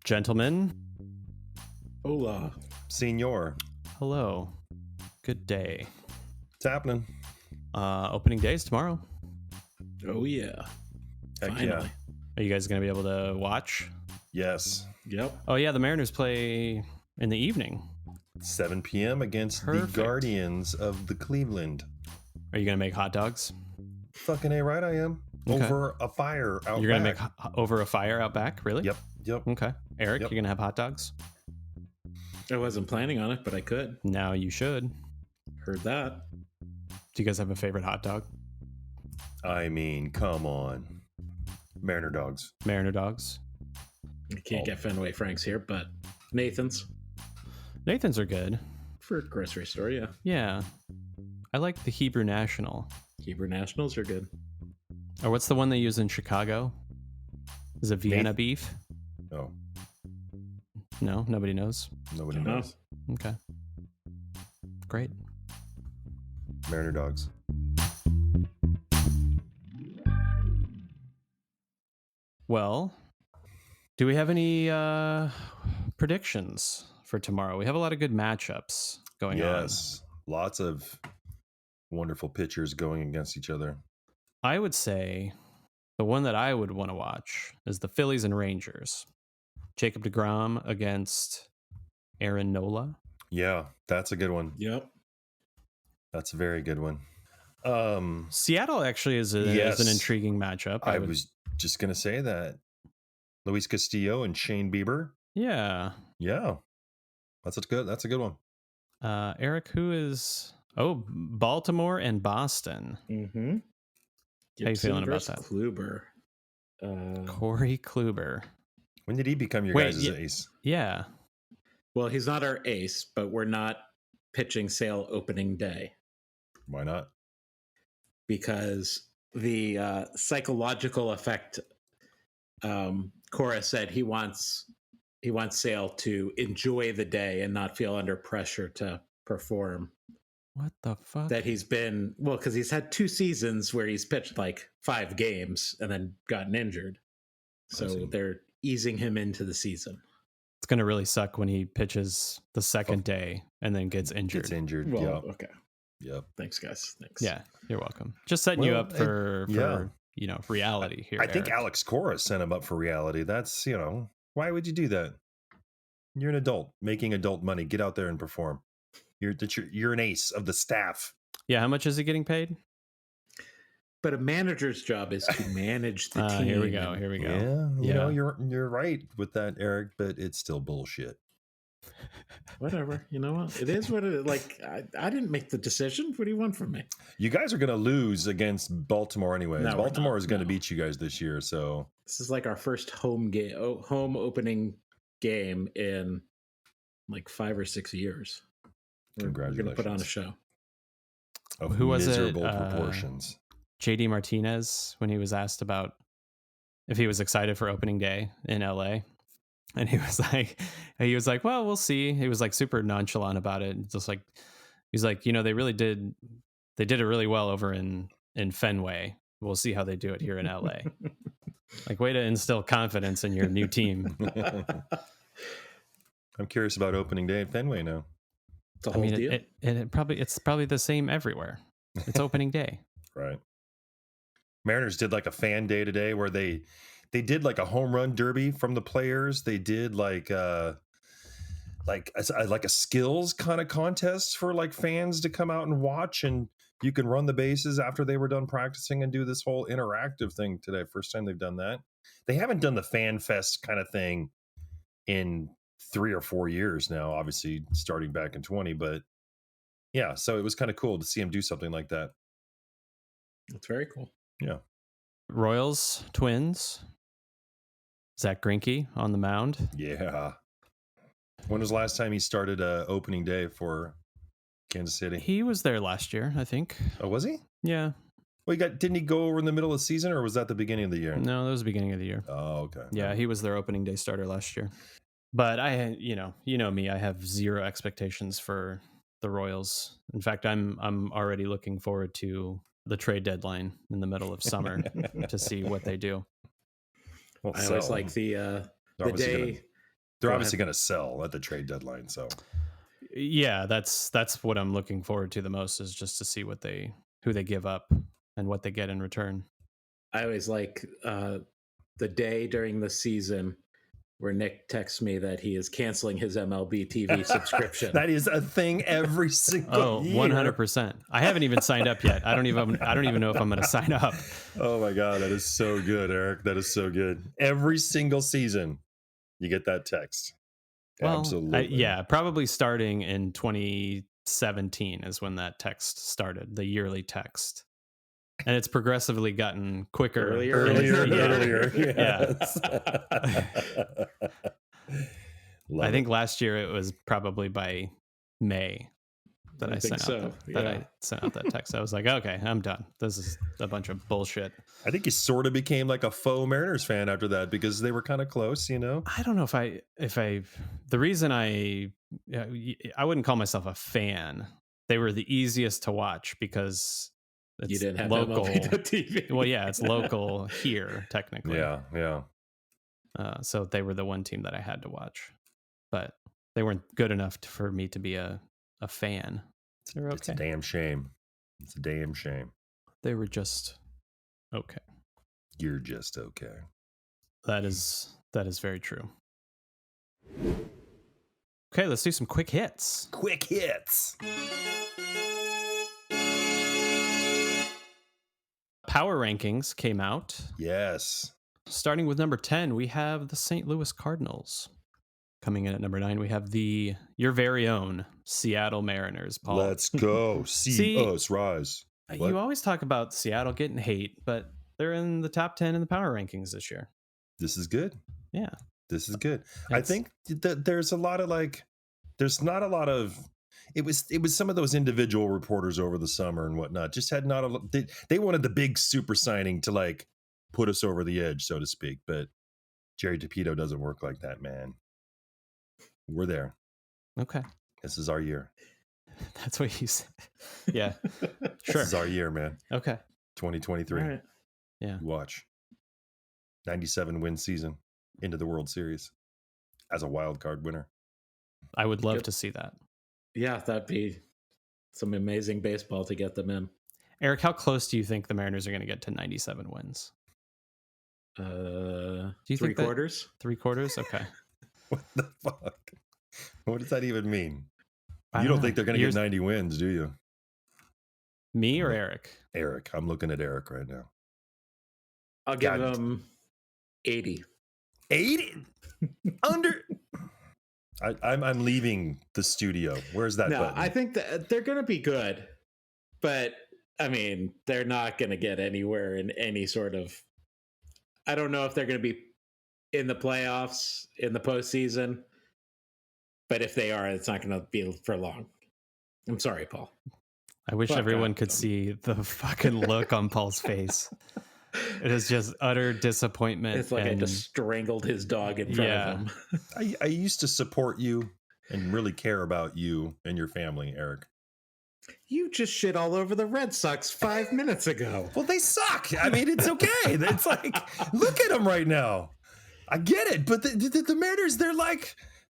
Gentlemen, Hola. Senor. hello. Good day. It's happening. Opening days tomorrow. Oh, yeah. Heck Finally. yeah. Are you guys going to be able to watch? Yes. Yep. Oh, yeah, the Mariners play in the evening. 7 p.m. against Perfect. the Guardians of the Cleveland. Are you going to make hot dogs? Fucking A right I am. Okay. Over a fire out You're going to back. make over a fire out back? Really? Yep. Okay. Eric, Yep. you're going to have hot dogs? I wasn't planning on it, but I could. Now you should. Heard that. Do you guys have a favorite hot dog? I mean, come on. Mariner dogs. Mariner dogs? You can't get Fenway Franks here, but Nathan's Nathan's are good. for a grocery store, yeah. Yeah. I like the Hebrew National. Hebrew Nationals are good. Or what's the one they use in Chicago? Is it Vienna Nathan. beef? Oh, No, nobody knows. nobody No. knows. Okay. Great. Mariner dogs. Well, do we have any predictions for tomorrow? We have a lot of good matchups going on. Yes. Lots of wonderful pitchers going against each other. I would say the one that I would want to watch is the Phillies and Rangers. Jacob deGrom against Aaron Nola. Yeah, that's a good one. Yep. That's a very good one. Seattle actually is Yes. an intriguing matchup. I was just going to say that. Luis Castillo and Shane Bieber. Yeah. Yeah. That's a good one. Eric, who is... Oh, Baltimore and Boston. Mm-hmm. How you feeling about that? Kluber. Corey Kluber. When did he become your Wait, guys' yeah. ace? Yeah. Well, he's not our ace, but we're not pitching sale opening day Why not? because the psychological effect. Cora said he wants Sale to enjoy the day and not feel under pressure to perform. What the fuck? That he's been because he's had 2 seasons where he's pitched like 5 games and then gotten injured, so they're easing him into the season. It's going to really suck when he pitches the second day and then gets injured. Gets injured. Well, Yep. okay. Yep. Thanks, guys. Thanks. Yeah, you're welcome. Just setting you Well, up for yeah. reality here. I think Eric. Alex Cora sent him up for reality. That's, why would you do that? You're an adult making adult money. Get out there and perform. You're an ace of the staff. Yeah, how much is he getting paid? But a manager's job is to manage the team. Here we go. Yeah. You're right with that, Eric, but it's still bullshit. Whatever. You know what? It is what it is. Like, I didn't make the decision. What do you want from me? You guys are going to lose against Baltimore anyways. No, we're Baltimore not. is going to No. beat you guys this year. So This is like our first home opening game in like 5 or 6 years. We're going to put on a show. of Who was it? miserable proportions. JD Martinez, when he was asked about if he was excited for opening day in LA. And he was like, well, we'll see. He was like super nonchalant about it. Just like, he's like, they did it really well over in Fenway. We'll see how they do it here in LA. Like, way to instill confidence in your new team. I'm curious about opening day at Fenway now. It's a whole deal. It's probably the same everywhere. It's opening day. Right. Mariners did like a fan day today where they did like a home run derby from the players. They did like a skills kind of contest for like fans to come out and watch, and you can run the bases after they were done practicing and do this whole interactive thing today. First time they've done that. They haven't done the fan fest kind of thing in 3 or 4 years now, obviously starting back in 20, but yeah, so it was kind of cool to see him do something like that. It's very cool. Yeah. Royals, Twins. Zach Greinke on the mound. Yeah. When was the last time he started opening day for Kansas City? He was there last year, I think. Oh, was he? Yeah. Well, didn't he go over in the middle of the season, or was that the beginning of the year? No, that was the beginning of the year. Oh, okay. Yeah, he was their opening day starter last year. But you know me, I have zero expectations for the Royals. In fact, I'm already looking forward to the trade deadline in the middle of summer to see what they do. Well, I always sell. like the They're obviously day. gonna, they're Go obviously ahead. going to sell at the trade deadline. So Yeah, that's what I'm looking forward to the most, is just to see who they give up and what they get in return. I always like the day during the season where Nick texts me that he is canceling his MLB TV subscription. that is a thing every single year. 100%. I haven't even signed up yet. I don't even know if I'm going to sign up. Oh my God, that is so good, Eric. That is so good. Every single season, you get that text. Well, Absolutely. yeah, probably starting in 2017 is when that text started, the yearly text. And it's progressively gotten quicker. Earlier. Yeah. Yes. I think last year it was probably by May that I I think sent out so, that yeah. I sent out that text. I was like, okay, I'm done. This is a bunch of bullshit. I think you sort of became like a faux Mariners fan after that because they were kind of close, you know? I don't know if the reason I wouldn't call myself a fan. They were the easiest to watch because it's You didn't have local. MLB.TV. Well, yeah, it's local here technically. Yeah. So they were the one team that I had to watch, but they weren't good enough for me to be a fan. They're It's a okay. damn shame. It's a damn shame. They were just okay. You're just okay. That is very true. Okay, let's do some quick hits. Quick hits. Power rankings came out. Yes. Starting with number 10, we have the St. Louis Cardinals. Coming in at number 9, we have your very own Seattle Mariners, Paul. Let's go. See us rise. What? You always talk about Seattle getting hate, but they're in the top 10 in the power rankings this year. This is good. Yeah. This is good. I think that there's a lot of there's not a lot of, it was some of those individual reporters over the summer and whatnot just had not a, they wanted the big super signing to put us over the edge, so to speak. But Jerry DePito doesn't work like that, man. We're there. Okay. This is our year. That's what you said. Yeah. Sure. This is our year, man. Okay. 2023. All right. Yeah. Watch. 97 win season into the World Series as a wild card winner. I would love to see that. Yeah, that'd be some amazing baseball to get them in. Eric, how close do you think the Mariners are going to get to 97 wins? Do you three think that- quarters? 3/4? Okay. What the fuck? What does that even mean? I You don't know. think they're going to get 90 wins, do you? Me or Eric? Eric. I'm looking at Eric right now. I'll give God. them 80. 80? Under? I'm leaving the studio. Where's that No, button? I think that they're going to be good, but I mean, they're not going to get anywhere in any sort of. I don't know if they're going to be in the playoffs in the postseason, but if they are, it's not going to be for long. I'm sorry, Paul. I wish Fuck everyone off. could see the fucking look on Paul's face. It is just utter disappointment. It's like I just strangled his dog in front of him. I used to support you and really care about you and your family, Eric. You just shit all over the Red Sox 5 minutes ago. Well, they suck. I mean, it's okay. It's like, look at them right now. I get it, but the Mariners,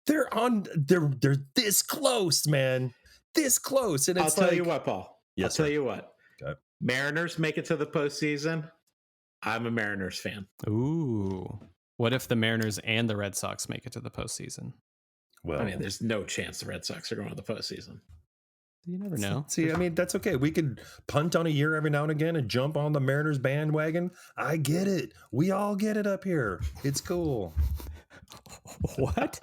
they're this close, man. This close. And I'll it's tell you what, Paul. Yes, I'll tell sir. you what. Okay. Mariners make it to the postseason. I'm a Mariners fan. Ooh. What if the Mariners and the Red Sox make it to the postseason? Well, I mean, there's no chance the Red Sox are going to the postseason. You never know. See, I mean, that's okay. We could punt on a year every now and again and jump on the Mariners bandwagon. I get it. We all get it up here. It's cool. What?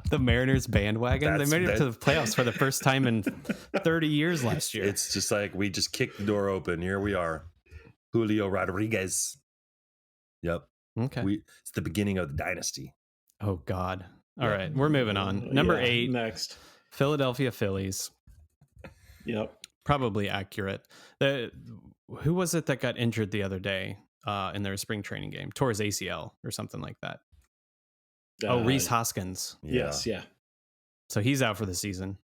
The Mariners bandwagon? They made it to the playoffs for the first time in 30 years last year. It's just like we just kicked the door open. Here we are. Julio Rodriguez. Yep. Okay. It's the beginning of the dynasty. Oh, God. All right. We're moving on. Number 8. Next. Philadelphia Phillies. Yep. Probably accurate. Who was it that got injured the other day in their spring training game? Tore his ACL or something like that. Reese Hoskins. Yes. Yeah. So he's out for the season.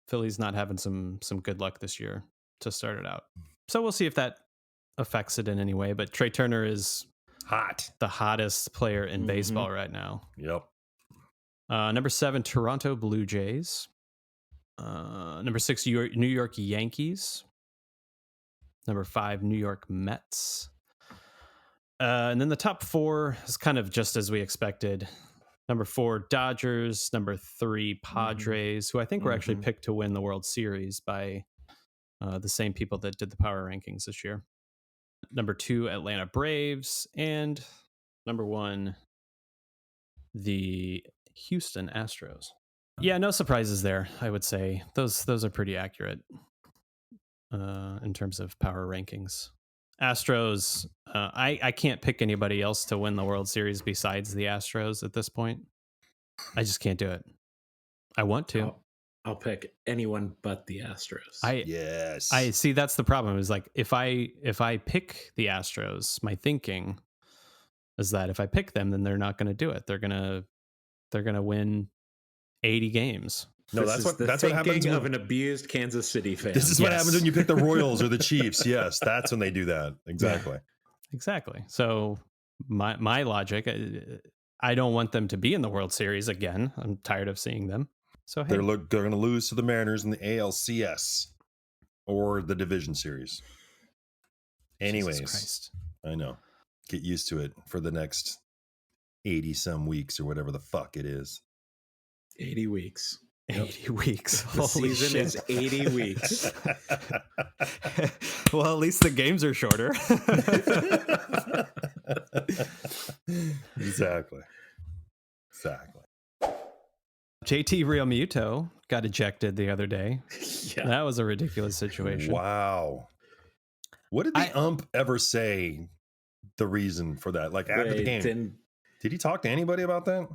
Philly's not having some good luck this year to start it out. So we'll see if that affects it in any way. But Trey Turner is Hot. the hottest player in baseball right now. Yep. Number 7, Toronto Blue Jays. Number 6, New York Yankees. Number 5, New York Mets. And then the top 4 is kind of just as we expected. Number 4, Dodgers. Number 3, Padres, who I think were actually picked to win the World Series by the same people that did the power rankings this year. Number 2, Atlanta Braves. And number 1, the Houston Astros. Yeah, no surprises there, I would say. Those are pretty accurate in terms of power rankings. Astros, I can't pick anybody else to win the World Series besides the Astros at this point. I just can't do it. I want to. I'll pick anyone but the Astros. Yes. I see. That's the problem. Is like if I pick the Astros, my thinking is that if I pick them, then they're not going to do it. They're gonna win 80 games. No, that's what happens of an abused Kansas City fan. This is what happens when you pick the Royals or the Chiefs. Yes, that's when they do that. Exactly. Yeah, exactly. So my logic, I don't want them to be in the World Series again. I'm tired of seeing them. So hey. They're going to lose to the Mariners in the ALCS or the Division Series. Anyways, Jesus Christ. I know. Get used to it for the next 80 some weeks or whatever the fuck it is. 80 weeks. 80 weeks. The season is 80 weeks. Well, at least the games are shorter. Exactly. JT Realmuto got ejected the other day. Yeah. That was a ridiculous situation. Wow. What did the ump ever say the reason for that? Like after the game? Did he talk to anybody about that?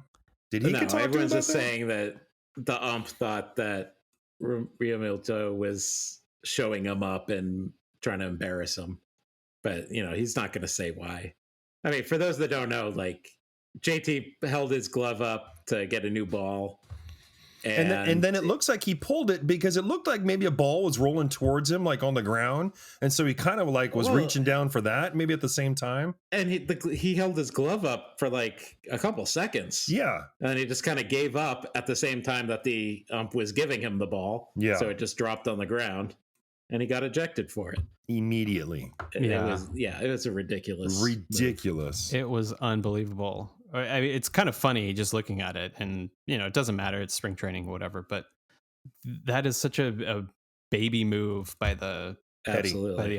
Did he talk to everyone's about just saying that the ump thought that Realmuto was showing him up and trying to embarrass him. But, he's not going to say why. I mean, for those that don't know, like, JT held his glove up to get a new ball. And then it looks like he pulled it because it looked like maybe a ball was rolling towards him, like on the ground. And so he kind of like was reaching down for that, maybe at the same time. And he held his glove up for like a couple seconds. Yeah. And he just kind of gave up at the same time that the ump was giving him the ball. Yeah. So it just dropped on the ground and he got ejected for it. Immediately. It was a ridiculous move. It was unbelievable. I mean, it's kind of funny just looking at it, and it doesn't matter. It's spring training, whatever. But that is such a baby move by the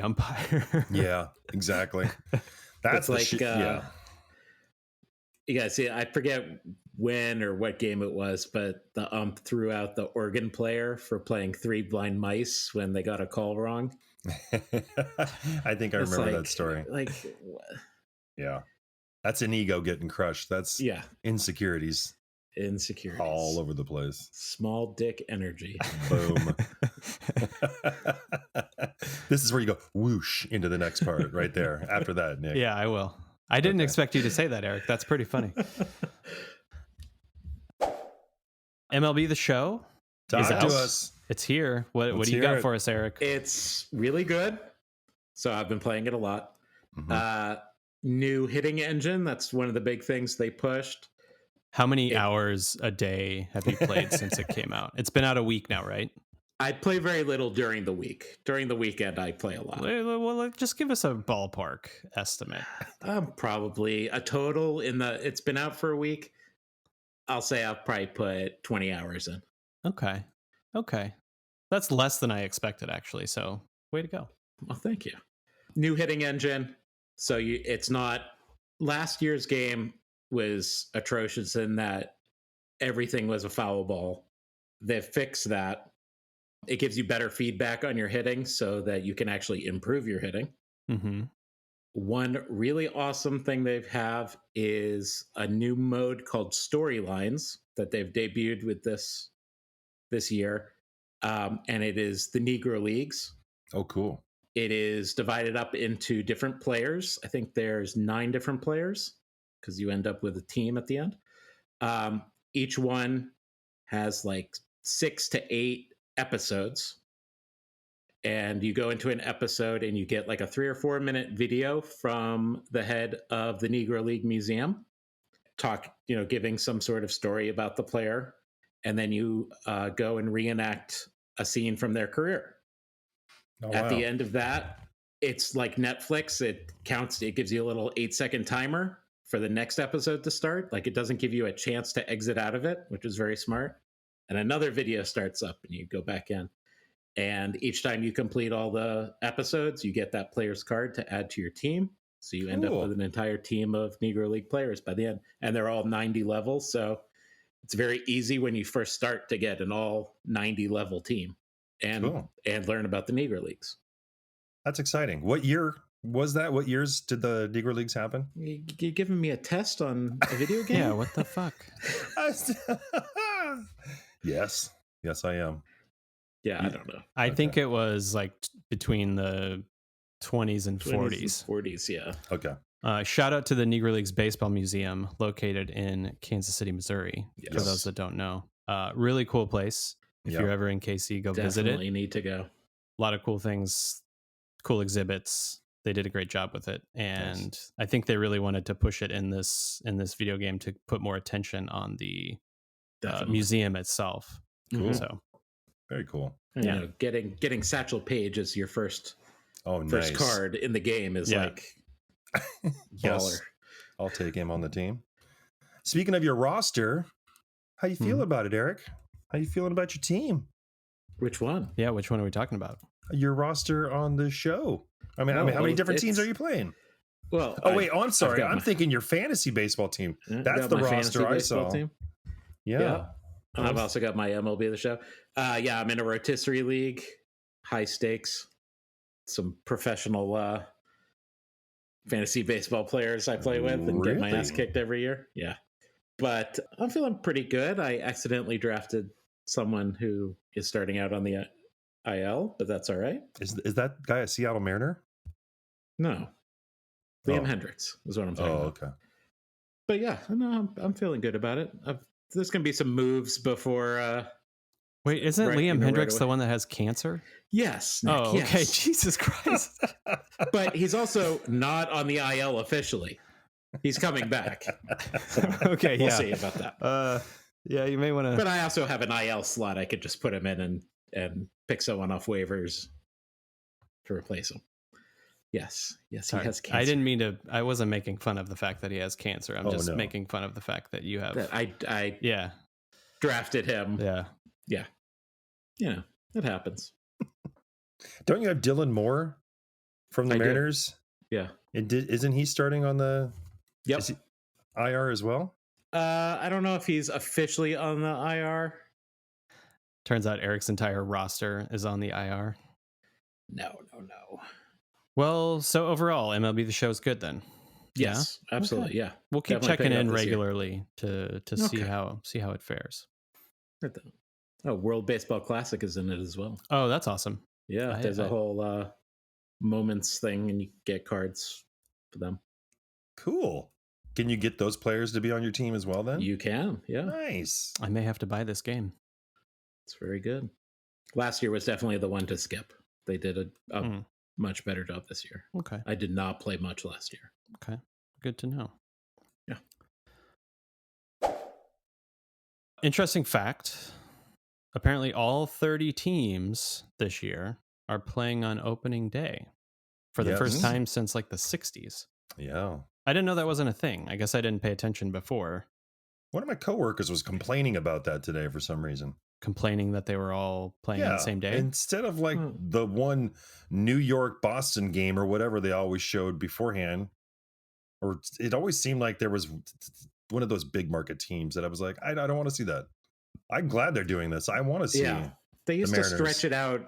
umpire. Yeah, exactly. That's like you guys see. I forget when or what game it was, but the ump threw out the organ player for playing Three Blind Mice when they got a call wrong. I think I remember that story. Yeah. That's an ego getting crushed. That's insecurities all over the place. Small dick energy. Boom. This is where you go whoosh into the next part right there. After that, Nick. Yeah, I will. I didn't expect you to say that, Eric. That's pretty funny. MLB The Show. Talk to us. It's here. What do you got for us, Eric? It's really good. So I've been playing it a lot. Mm-hmm. New hitting engine. That's one of the big things they pushed. How many hours a day have you played since it came out? It's been out a week now, right? I play very little during the week. During the weekend, I play a lot. Well, just give us a ballpark estimate. Probably a total it's been out for a week. I'll say I'll probably put 20 hours in. Okay. That's less than I expected, actually. So way to go. Well, thank you. New hitting engine. So it's not, last year's game was atrocious in that everything was a foul ball. They've fixed that. It gives you better feedback on your hitting so that you can actually improve your hitting. Mm-hmm. One really awesome thing they have is a new mode called Storylines that they've debuted with this year. And it is the Negro Leagues. Oh, cool. It is divided up into different players. I think there's 9 different players because you end up with a team at the end. Each one has like 6 to 8 episodes. and you go into an episode and you get like a 3 or 4 minute video from the head of the Negro League Museum, giving some sort of story about the player, and then you go and reenact a scene from their career. Oh, At wow. the end of that, it's like Netflix. It gives you a little 8-second timer for the next episode to start. Like, it doesn't give you a chance to exit out of it, which is very smart. And another video starts up and you go back in. And each time you complete all the episodes, you get that player's card to add to your team. So you end up Cool. with an entire team of Negro League players by the end. And they're all 90 levels. So it's very easy when you first start to get an all 90 level team and Cool. and learn about the Negro Leagues. That's exciting. What year was that? What years did the Negro Leagues happen? You giving me a test on a video game? Yeah, what the fuck? Yes. Yes, I am. Yeah, I don't know. I Okay. think it was like between the 20s and 40s. 40s, yeah. Okay. Shout out to the Negro Leagues Baseball Museum located in Kansas City, Missouri. For Yes. those that don't know, really cool place. If Yep. you're ever in KC, go visit Definitely it. need to go. A lot of cool things, cool exhibits. They did a great job with it, and I think they really wanted to push it in this video game to put more attention on the Definitely. museum itself. Cool. So Very cool. And, Yeah. getting Satchel Paige as your first Oh, nice. card in the game is Yeah. like Yes. baller. I'll take him on the team. Speaking of your roster, how you feeling about it, Eric? How you feeling about your team? Which one? yeah, which one are we talking about? Your roster on the show. I mean, how many well, different teams it's- are you playing? Well, Oh, wait. I'm sorry. got I'm my- thinking your fantasy baseball team. I've That's got the my roster fantasy I baseball saw. team. Yeah. And I've also got my MLB the show. Yeah, I'm in a rotisserie league, high stakes, some professional fantasy baseball players I play with and get my ass Really? kicked every year. Yeah. But I'm feeling pretty good. I accidentally drafted someone who is starting out on the IL, but that's all right. Is that guy a Seattle Mariner? No. Liam Oh. Hendricks is what I'm talking Oh, about. okay. But yeah, no, I'm feeling good about it. There's going to be some moves before. Wait, isn't Right, Liam right Hendricks the away. one that has cancer? Yes. Nick, Oh, okay. yes. Jesus Christ. But he's also not on the IL officially. He's coming back. Okay, We'll yeah. see about that. Yeah, you may want to. But I also have an IL slot. I could just put him in and pick someone off waivers to replace him. Yes. Yes, he has cancer. I didn't mean to. I wasn't making fun of the fact that he has cancer. I'm Oh, just no. making fun of the fact that you have. That I Yeah, drafted him. yeah. Yeah, it happens. Don't you have Dylan Moore from the I do. Mariners? Yeah. And isn't he starting on the Yep. is he IR as well? I don't know if he's officially on the IR. Turns out Eric's entire roster is on the IR. No. Well, so overall, MLB the show is good then. Yes, absolutely. Yeah. We'll keep Definitely checking pick it in up this year. regularly to see Okay. how it fares. Oh, World Baseball Classic is in it as well. Oh, that's awesome. Yeah, there's a whole moments thing, and you get cards for them. Cool. Can you get those players to be on your team as well then? You can, yeah. Nice. I may have to buy this game. It's very good. Last year was definitely the one to skip. They did a Hmm. much better job this year. Okay. I did not play much last year. Okay. Good to know. Yeah. Interesting fact. Apparently all 30 teams this year are playing on opening day for the first Yes. time since like the 60s. Yeah. I didn't know that wasn't a thing. I guess I didn't pay attention before, One of my coworkers was complaining about that today for some reason. complaining that they were all playing on the same day. Instead of like the one New York Boston game or whatever they always showed beforehand, or it always seemed like there was one of those big market teams that I was like, I don't want to see that. I'm glad they're doing this. I want to see. Yeah. They used to Mariners. stretch it out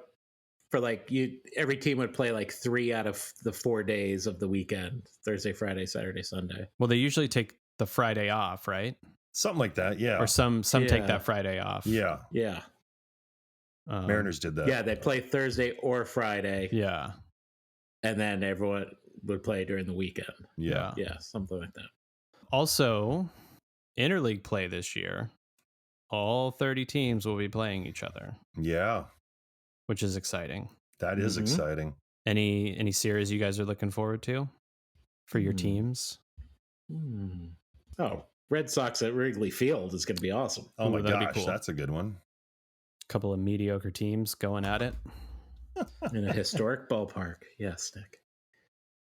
for like every team would play like 3 out of the 4 days of the weekend. Thursday, Friday, Saturday, Sunday. Well, they usually take the Friday off, right? Something like that. Yeah. Or some take Yeah. that Friday off. Yeah. Yeah. Mariners did that. Yeah, they play Thursday or Friday, Yeah. and then everyone would play during the weekend. Yeah. Yeah, something like that. Also, interleague play this year, all 30 teams will be playing each other, Yeah. which is exciting. That is exciting. Any series you guys are looking forward to for your teams? Oh, Red Sox at Wrigley Field is going to be awesome. Oh my that'd be gosh, cool. that's a good one. Couple of mediocre teams going at it. In a historic ballpark. Yes, Nick.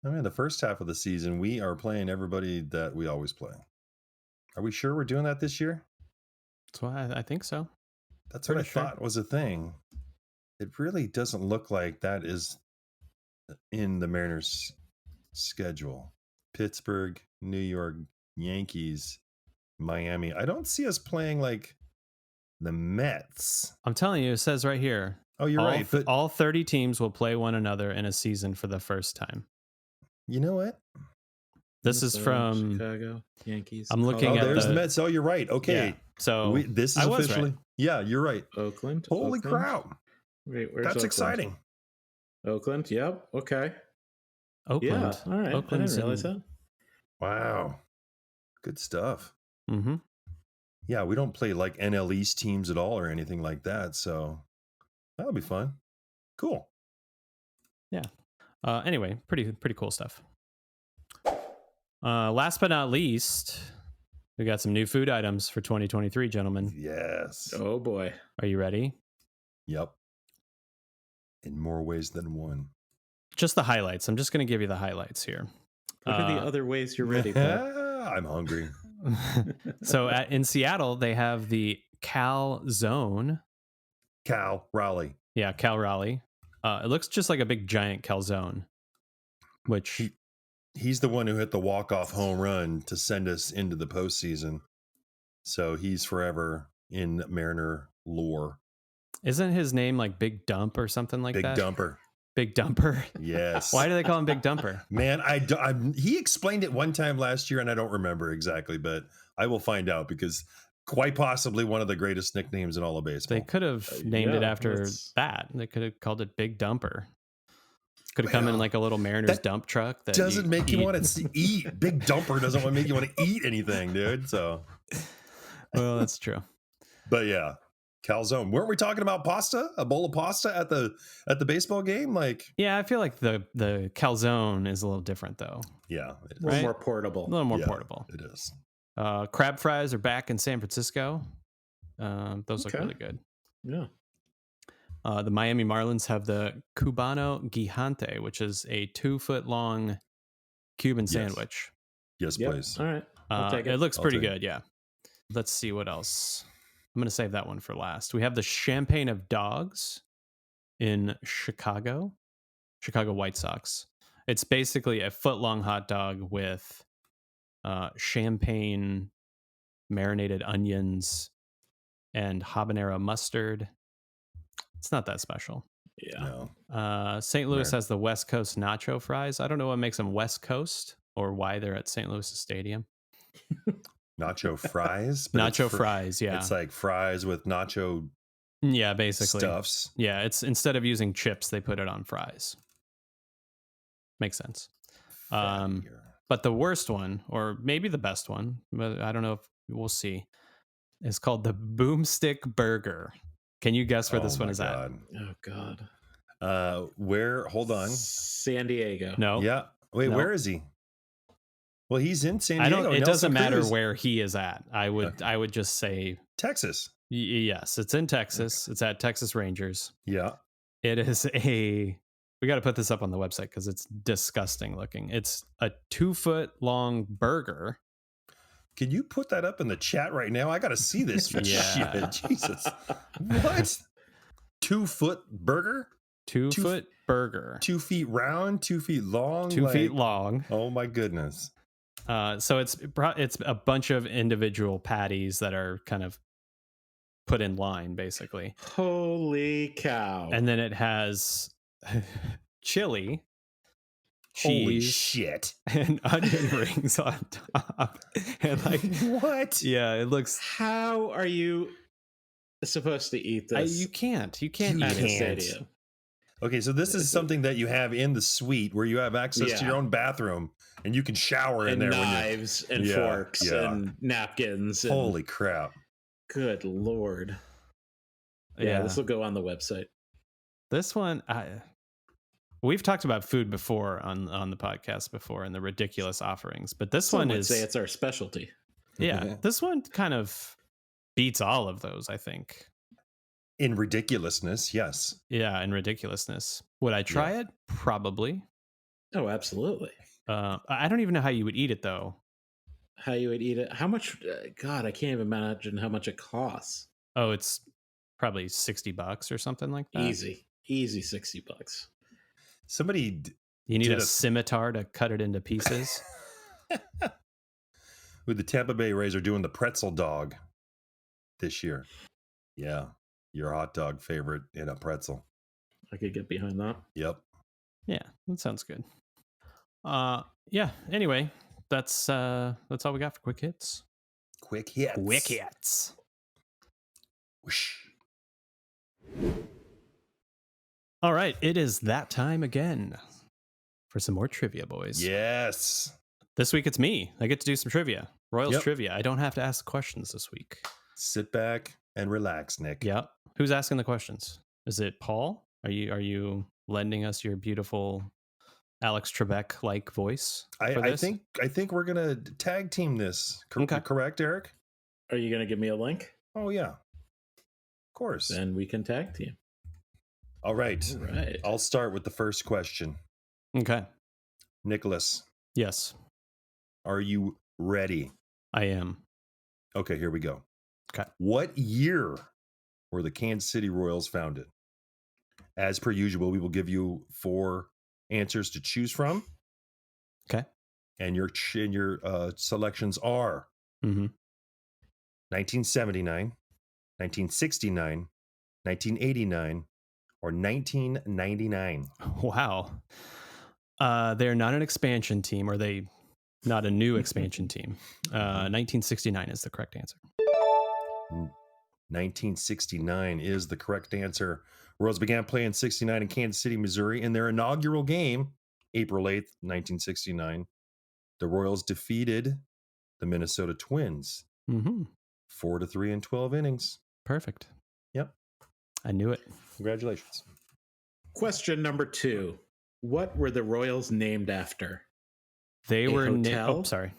I mean, the first half of the season, we are playing everybody that we always play. Are we sure we're doing that this year? That's why I think so. That's what I thought was a thing. It really doesn't look like that is in the Mariners' schedule. Pittsburgh, New York, Yankees, Miami. I don't see us playing like the Mets. I'm telling you, it says right here. Oh, you're right. But all 30 teams will play one another in a season for the first time. You know what? This is from Chicago, Yankees. I'm looking at there's the Mets. Oh, you're right. Okay. Yeah, so this is officially. Right. Yeah, you're right. Oakland. Holy crap. Wait, where's That's Oakland? exciting. Oakland. Yep. Okay. Oakland. Yeah. All right. Oakland's I didn't realize that. Wow. Good stuff. Mm-hmm. Yeah, we don't play like NL East teams at all or anything like that. So that'll be fun. Cool. Yeah. Anyway, pretty cool stuff. Last but not least, we got some new food items for 2023, gentlemen. Yes. Oh boy. Are you ready? Yep. In more ways than one. Just the highlights. I'm just going to give you the highlights here. What are the other ways you're ready, Pat? I'm hungry. So in Seattle, they have the Cal Zone. Cal Raleigh. Yeah, Cal Raleigh. It looks just like a big giant calzone, which he's the one who hit the walk-off home run to send us into the postseason. So he's forever in Mariner lore. Isn't his name like Big Dump or something like that? Big Dumper. Big Dumper. Yes. Why do they call him Big Dumper? Man, he explained it one time last year, and I don't remember exactly, but I will find out because quite possibly one of the greatest nicknames in all of baseball. They could have named it after that. They could have called it Big Dumper. Could have come in like a little Mariners dump truck. That doesn't make you want to eat. Big Dumper doesn't want to make you want to eat anything, dude. So, well, that's true. But yeah, calzone. Weren't we talking about pasta? A bowl of pasta at the baseball game? Like, yeah, I feel like the calzone is a little different though. Yeah, a little more portable. A little more portable. It is. Crab fries are back in San Francisco. Those look really good. Yeah. The Miami Marlins have the Cubano Gigante, which is a 2-foot long Cuban sandwich. Yes, please. All right. I'll take it. It looks pretty good. Yeah. Let's see what else. I'm going to save that one for last. We have the Champagne of Dogs in Chicago White Sox. It's basically a foot-long hot dog with champagne, marinated onions, and habanero mustard. It's not that special. Yeah. No. St. Louis has the West Coast nacho fries. I don't know what makes them West Coast or why they're at St. Louis Stadium. Nacho fries? Nacho fries, yeah. It's like fries with nacho basically. Stuffs. Yeah, it's instead of using chips, they put it on fries. Makes sense. But the worst one, or maybe the best one, but I don't know if we'll see, is called the Boomstick Burger. Can you guess where this one is at? Oh God. Where? Hold on. San Diego. No. Yeah. Wait, where is he? Well, he's in San Diego. It doesn't matter where he is at. I would just say Texas. Yes, it's in Texas. It's at Texas Rangers. Yeah. It is we got to put this up on the website because it's disgusting looking. It's a 2-foot long burger. Can you put that up in the chat right now? I got to see this. Yeah. Shit, Jesus. What? 2-foot burger? 2-foot burger. 2 feet round, 2 feet long. 2 feet long. Oh my goodness. So it's a bunch of individual patties that are kind of put in line, basically. Holy cow! And then it has chili, Holy cheese, shit, and onion rings on top. And like what? Yeah, it looks. How are you supposed to eat this? You can't eat it. Okay, so this is something that you have in the suite where you have access to your own bathroom and you can shower in there. Knives and forks and napkins. Holy crap. Good Lord. Yeah, this will go on the website. This one, We've talked about food before on the podcast before and the ridiculous offerings, but this Some one would say is it's our specialty. yeah. This one kind of beats all of those, I think. In ridiculousness, yes. Yeah, and ridiculousness. Would I try it? Probably. Oh, absolutely. I don't even know how you would eat it though. How you would eat it? How much? God, I can't even imagine how much it costs. Oh, it's probably $60 or something like that. Easy $60. Somebody You need did a scimitar to cut it into pieces. with the Tampa Bay Rays are doing the pretzel dog this year. Yeah, your hot dog favorite in a pretzel. I could get behind that. Yep. Yeah, that sounds good. Yeah. Anyway, that's all we got for quick hits. Quick hits. Quick hits. Whoosh. All right, it is that time again for some more trivia, boys. Yes. This week it's me. I get to do some trivia. Royals Yep. trivia. I don't have to ask questions this week. Sit back and relax, Nick. Yep. Who's asking the questions? Is it Paul? Are you lending us your beautiful Alex Trebek like voice? I think we're gonna tag team this. Okay. Correct, Eric? Are you going to give me a link? Oh yeah. Of course. Then we can tag team. All right. All right. I'll start with the first question. Okay. Nicholas, Yes, are you ready? I am. Okay, here we go. Okay. What year were the Kansas City Royals founded? As per usual, we will give you 4 answers to choose from. Okay. And your selections are Mm-hmm. 1979, 1969, 1989, or 1999. Wow. They're not an expansion team, or they not a new expansion team. 1969 is the correct answer. 1969 is the correct answer. Royals began playing in 69 in Kansas City, Missouri. In their inaugural game, April 8th, 1969, the Royals defeated the Minnesota Twins Mm-hmm. 4-3 in 12 innings. Perfect. Yep. I knew it. Congratulations. Question number 2. What were the Royals named after? They were hotel? oh, sorry.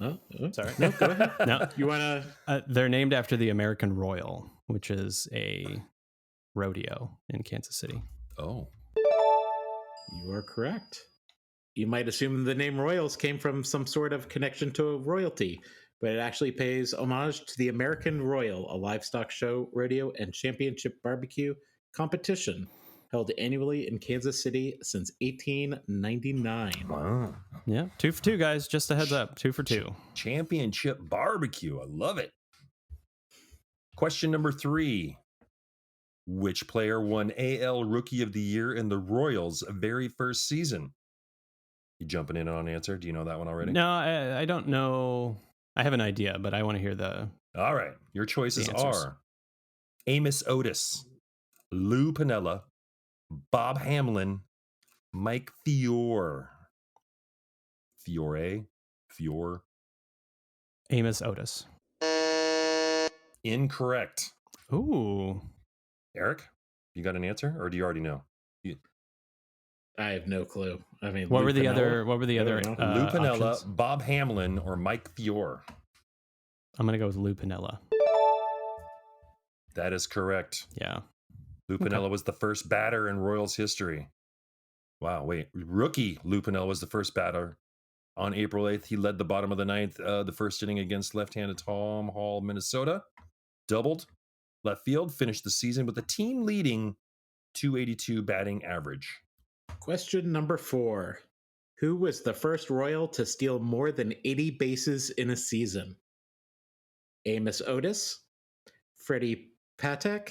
Sorry. No, go ahead. No, You want to? they're named after the American Royal, which is a rodeo in Kansas City. Oh. You are correct. You might assume the name Royals came from some sort of connection to royalty, but it actually pays homage to the American Royal, a livestock show, rodeo, and championship barbecue competition held annually in Kansas City since 1899. Wow. Yeah, 2 for 2, guys. Just a heads up, 2 for 2. Championship barbecue. I love it. Question number 3. Which player won AL Rookie of the Year in the Royals' very first season? You jumping in on an answer? Do you know that one already? No, I don't know. I have an idea, but I want to hear the. All right. Your choices answers. are Amos Otis, Lou Piniella, Bob Hamlin, Mike Fiore. Fiore. Amos Otis. Incorrect. Ooh. Eric, you got an answer, or do you already know? I have no clue. I mean, What Lou were the Piniella? other I don't know. Lou Piniella, options? Bob Hamlin, or Mike Fiore? I'm gonna go with Lou Piniella. That is correct. Yeah. Lou Piniella was the first batter in Royals history. Wow, wait. Rookie Lou Piniella was the first batter. On April 8th, he led the bottom of the ninth, the first inning against left-handed Tom Hall, Minnesota. Doubled left field, finished the season with a team-leading 282 batting average. Question number 4. Who was the first Royal to steal more than 80 bases in a season? Amos Otis, Freddie Patek,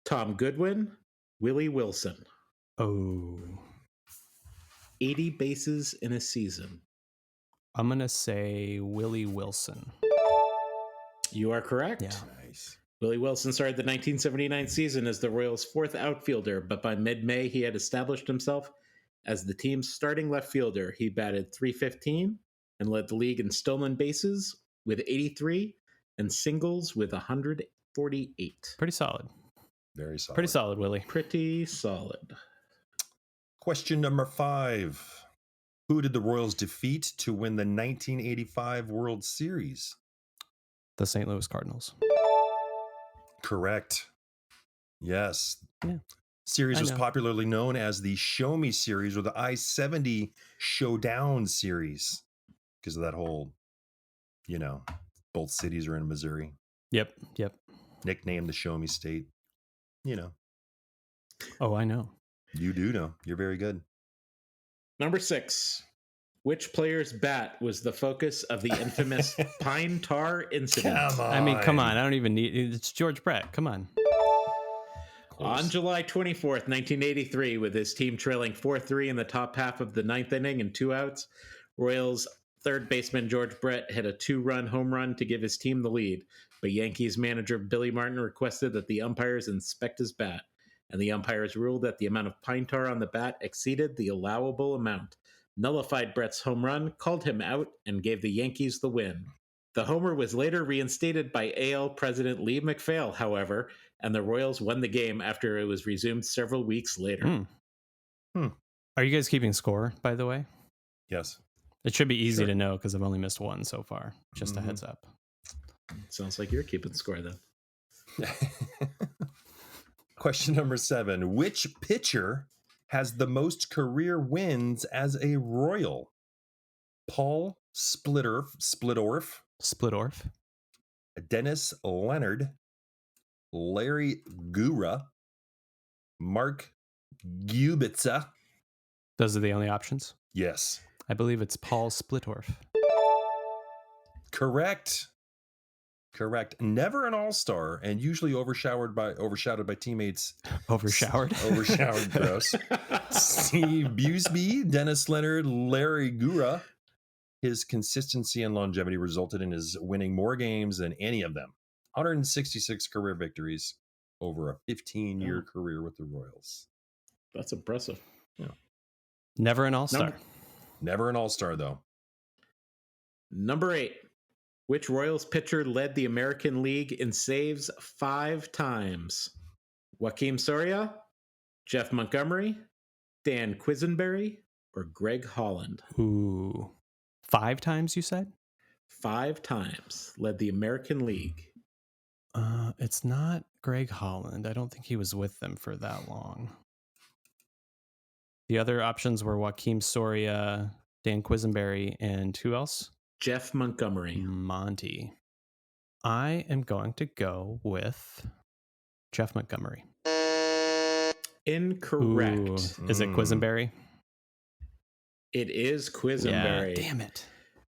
Tom Goodwin, Willie Wilson. Oh. 80 bases in a season. I'm gonna say Willie Wilson. You are correct. Yeah. Nice. Willie Wilson started the 1979 season as the Royals' 4th outfielder, but by mid-May he had established himself as the team's starting left fielder. He batted .315 and led the league in stolen bases with 83 and singles with 148. Pretty solid. Very solid. Pretty solid, Willie. Pretty solid. Question number 5. Who did the Royals defeat to win the 1985 World Series? The St. Louis Cardinals. Correct. Yes. Yeah, Series I was know. popularly known as the Show Me series or the I-70 Showdown series because of that whole, both cities are in Missouri. Yep. Nicknamed the Show Me State. Oh, I know. You do know. You're very good. Number 6. Which player's bat was the focus of the infamous Pine Tar incident? Come I mean, come on. I don't even need it's George Brett. Come on. On July 24th, 1983, with his team trailing 4-3 in the top half of the ninth inning and 2 outs, Royals third baseman George Brett hit a 2-run home run to give his team the lead, but Yankees manager Billy Martin requested that the umpires inspect his bat, and the umpires ruled that the amount of pine tar on the bat exceeded the allowable amount, nullified Brett's home run, called him out, and gave the Yankees the win. The homer was later reinstated by AL President Lee MacPhail, however, and the Royals won the game after it was resumed several weeks later. Are you guys keeping score, by the way? Yes. It should be easy Sure. to know because I've only missed one so far. Just a heads up. Sounds like you're keeping score then. Question number 7. Which pitcher has the most career wins as a Royal? Paul Splittorff, Dennis Leonard, Larry Gura, Mark Gubitza. Those are the only options? Yes. I believe it's Paul Splittorff. Correct. Never an all-star and usually overshadowed by teammates. Overshowered? Overshadowed, gross. Steve Busby, Dennis Leonard, Larry Gura. His consistency and longevity resulted in his winning more games than any of them. 166 career victories over a 15-year career with the Royals. That's impressive. Yeah. Never an all-star. Never an all-star, though. Number 8. Which Royals pitcher led the American League in saves 5 times? Joakim Soria, Jeff Montgomery, Dan Quisenberry, or Greg Holland? Ooh. 5 times, you said? 5 times led the American League. It's not Greg Holland. I don't think he was with them for that long. The other options were Joakim Soria, Dan Quisenberry, and who else? Jeff Montgomery. Monty. I am going to go with Jeff Montgomery. Incorrect. Ooh. Is it Quisenberry? It is Quisenberry. Yeah, damn it.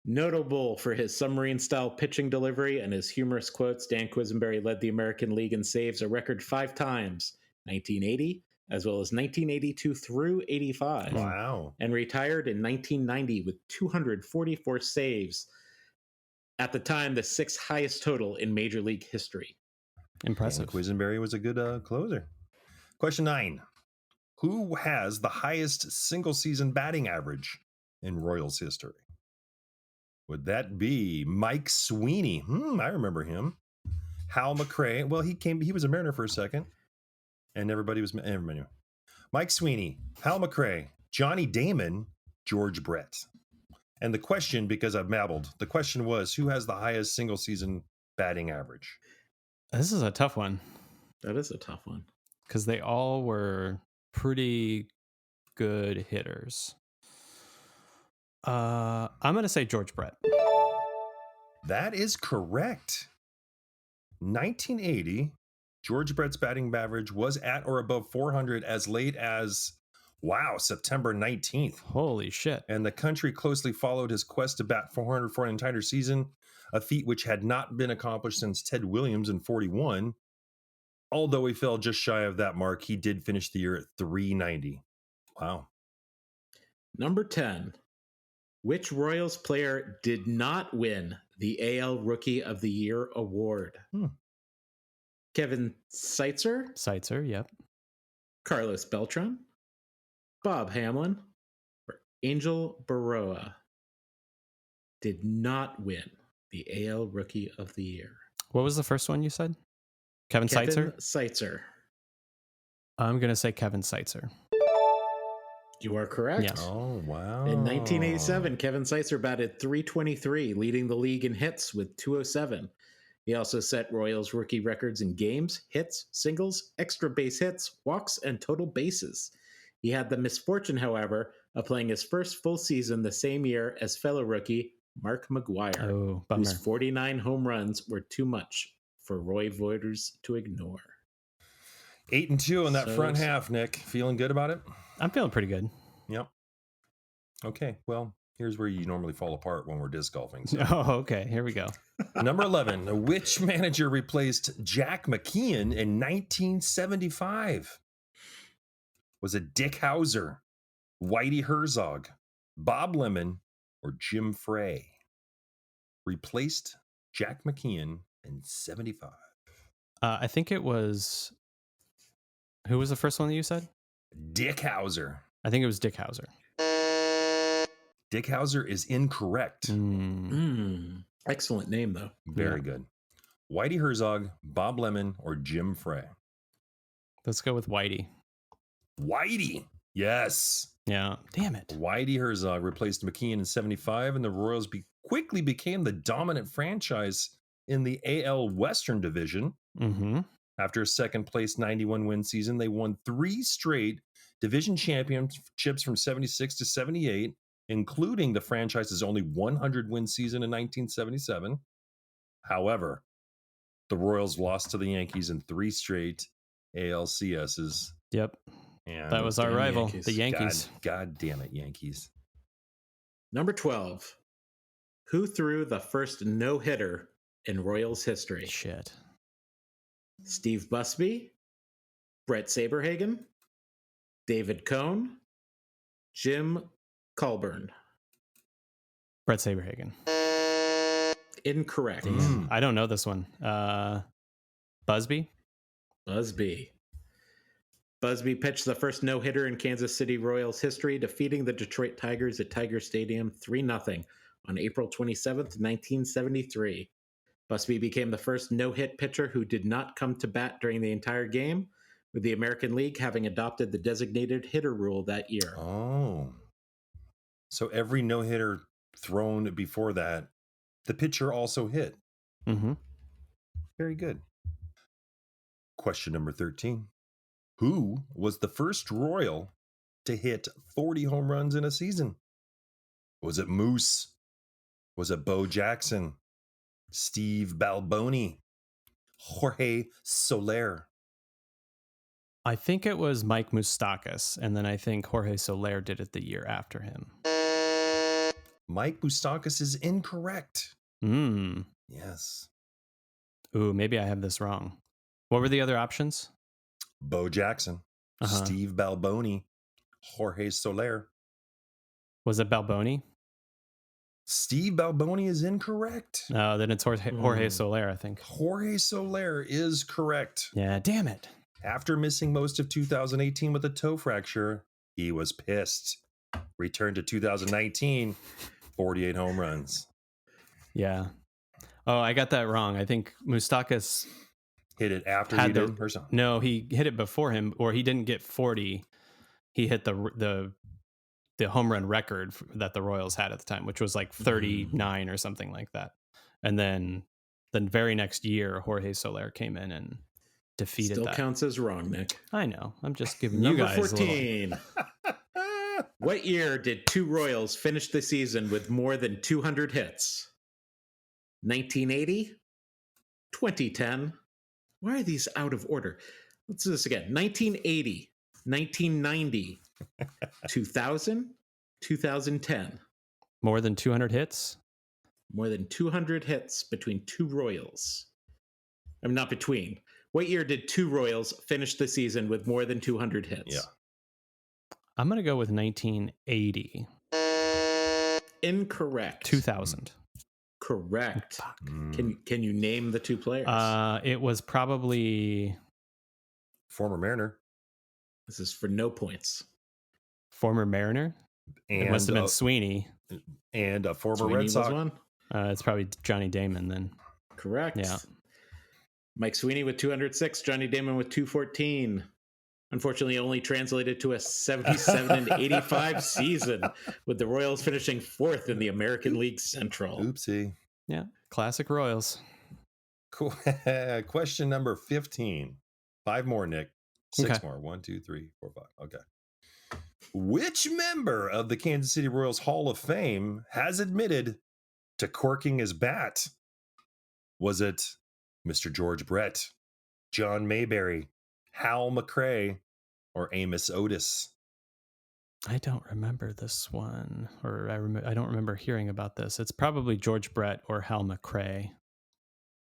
Notable for his submarine-style pitching delivery and his humorous quotes, Dan Quisenberry led the American League in saves a record 5 times, 1980, as well as 1982 through 85. Wow. And retired in 1990 with 244 saves. At the time, the 6th highest total in Major League history. Impressive. Quisenberry was a good closer. Question 9. Who has the highest single-season batting average in Royals history? Would that be Mike Sweeney? I remember him. Hal McRae. Well, he was a Mariner for a second. And everybody was... Anyway. Mike Sweeney, Hal McRae, Johnny Damon, George Brett. And the question, because I've babbled, the question was, who has the highest single-season batting average? This is a tough one. That is a tough one. Because they all were pretty good hitters. I'm going to say George Brett. That is correct. 1980, George Brett's batting average was at or above 400 as late as, September 19th. Holy shit. And the country closely followed his quest to bat 400 for an entire season, a feat which had not been accomplished since Ted Williams in 41. Although he fell just shy of that mark, he did finish the year at 390. Wow. Number 10. Which Royals player did not win the AL Rookie of the Year award? Kevin Seitzer? Seitzer, yep. Carlos Beltran? Bob Hamlin? Or Angel Baroa? Did not win the AL Rookie of the Year. What was the first one you said? Kevin Seitzer? Seitzer. I'm going to say Kevin Seitzer. You are correct. Yeah. Oh, wow. In 1987, Kevin Seitzer batted .323, leading the league in hits with .207. He also set Royals rookie records in games, hits, singles, extra base hits, walks, and total bases. He had the misfortune, however, of playing his first full season the same year as fellow rookie Mark McGwire, Oh, bummer. whose 49 home runs were too much for Roy voters to ignore. 8-2 on that So- front half, Nick. Feeling good about it? I'm feeling pretty good. Yep. Okay, well, here's where you normally fall apart when we're disc golfing. So. Oh, okay. Here we go. Number 11, which manager replaced Jack McKeon in 1975? Was it Dick Hauser, Whitey Herzog, Bob Lemon, or Jim Frey? Replaced Jack McKeon in 75. I think it was. Who was the first one that you said? Dick Hauser. I think it was Dick Hauser. Dick Hauser is incorrect. Excellent name, though. Very good. Whitey Herzog, Bob Lemon, or Jim Frey? Let's go with Whitey. Whitey. Yes. Yeah. Damn it. Whitey Herzog replaced McKeon in 75, and the Royals quickly became the dominant franchise in the AL Western Division. Mm-hmm. After a second place 91 win season, they won 3 straight division championships from 76 to 78, including the franchise's only 100 win season in 1977. However, the Royals lost to the Yankees in 3 straight ALCSs. Yep. And That was our damn rival, Yankees. the Yankees. God damn it, Yankees. Number 12. Who threw the first no-hitter in Royals history? Shit. Steve Busby, Brett Saberhagen, David Cohn, Jim Colburn. Brett Saberhagen. Incorrect. Mm. I don't know this one. Busby? Busby. Busby pitched the first no-hitter in Kansas City Royals history, defeating the Detroit Tigers at Tiger Stadium 3-0 on April 27th, 1973. Busby became the first no-hit pitcher who did not come to bat during the entire game, with the American League having adopted the designated hitter rule that year. Oh. So every no-hitter thrown before that, the pitcher also hit. Mm-hmm. Very good. Question number 13. Who was the first Royal to hit 40 home runs in a season? Was it Moose? Was it Bo Jackson? Steve Balboni? Jorge Soler? I think it was Mike Moustakas, and then I think Jorge Soler did it the year after him. Mike Moustakas is incorrect. Mm. Yes. Ooh, maybe I have this wrong. What were the other options? Bo Jackson, Uh-huh. Steve Balboni, Jorge Soler. Was it Balboni? Steve Balboni is incorrect. No, then it's Jorge Soler, I think. Jorge Soler is correct. Yeah, damn it. After missing most of 2018 with a toe fracture, he was pissed. Returned to 2019, 48 home runs. Yeah. Oh, I got that wrong. I think Moustakas Hit it after Had he the- did or something. No, he hit it before him, or he didn't get 40. He hit the home run record that the Royals had at the time, which was like 39 or something like that. And then the very next year, Jorge Soler came in and defeated Still that. counts as wrong, Nick. I know. I'm just giving Number you guys 14. What year did 2 Royals finish the season with more than 200 hits? 1980? 2010? Why are these out of order? Let's do this again. 1980, 1990, 2000, 2010. more than 200 hits. More than 200 hits between 2 Royals. I mean, not between. What year did 2 Royals finish the season with more than 200 hits? Yeah. I'm going to go with 1980. Incorrect. 2000. Correct. Fuck. Can you name the 2 players? It was probably Former Mariner. This is for no points. former Mariner. And, It must have been Sweeney. and a former Sweeney Red was Sox. one. It's probably Johnny Damon then. Correct. Yeah. Mike Sweeney with 206, Johnny Damon with 214. Unfortunately, only translated to a 77 and 85 season, with the Royals finishing 4th in the American League Central. Oopsie. Yeah, classic Royals. Cool. Question number 15. 5 more, Nick. 6 Okay. more. 1, 2, 3, 4, 5. Okay. Which member of the Kansas City Royals Hall of Fame has admitted to corking his bat? Was it Mr. George Brett, John Mayberry, Hal McRae, or Amos Otis? I don't remember this one, or I don't remember hearing about this. It's probably George Brett or Hal McRae.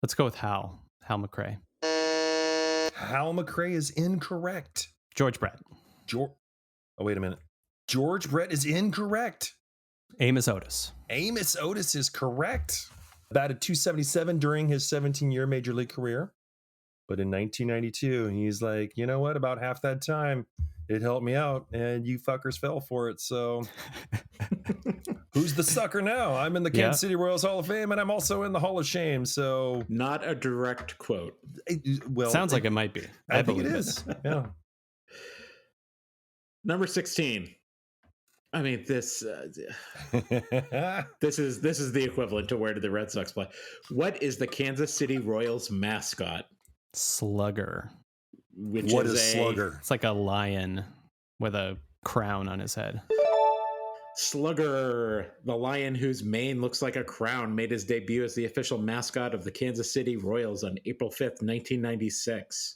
Let's go with Hal McRae. Hal McRae is incorrect. George Brett. Oh, wait a minute. George Brett is incorrect. Amos Otis. Amos Otis is correct. Batted .277 during his 17-year major league career. But in 1992, he's like, you know what? About half that time, it helped me out, and you fuckers fell for it. So who's the sucker now? I'm in the Kansas City Royals Hall of Fame, and I'm also in the Hall of Shame. So not a direct quote. Well, sounds like it might be. I think it is. Yeah. Number 16. I mean, this this is the equivalent to where did the Red Sox play? What is the Kansas City Royals mascot? Slugger. What is Slugger? It's like a lion with a crown on his head. Slugger, the lion whose mane looks like a crown, made his debut as the official mascot of the Kansas City Royals on April 5th, 1996.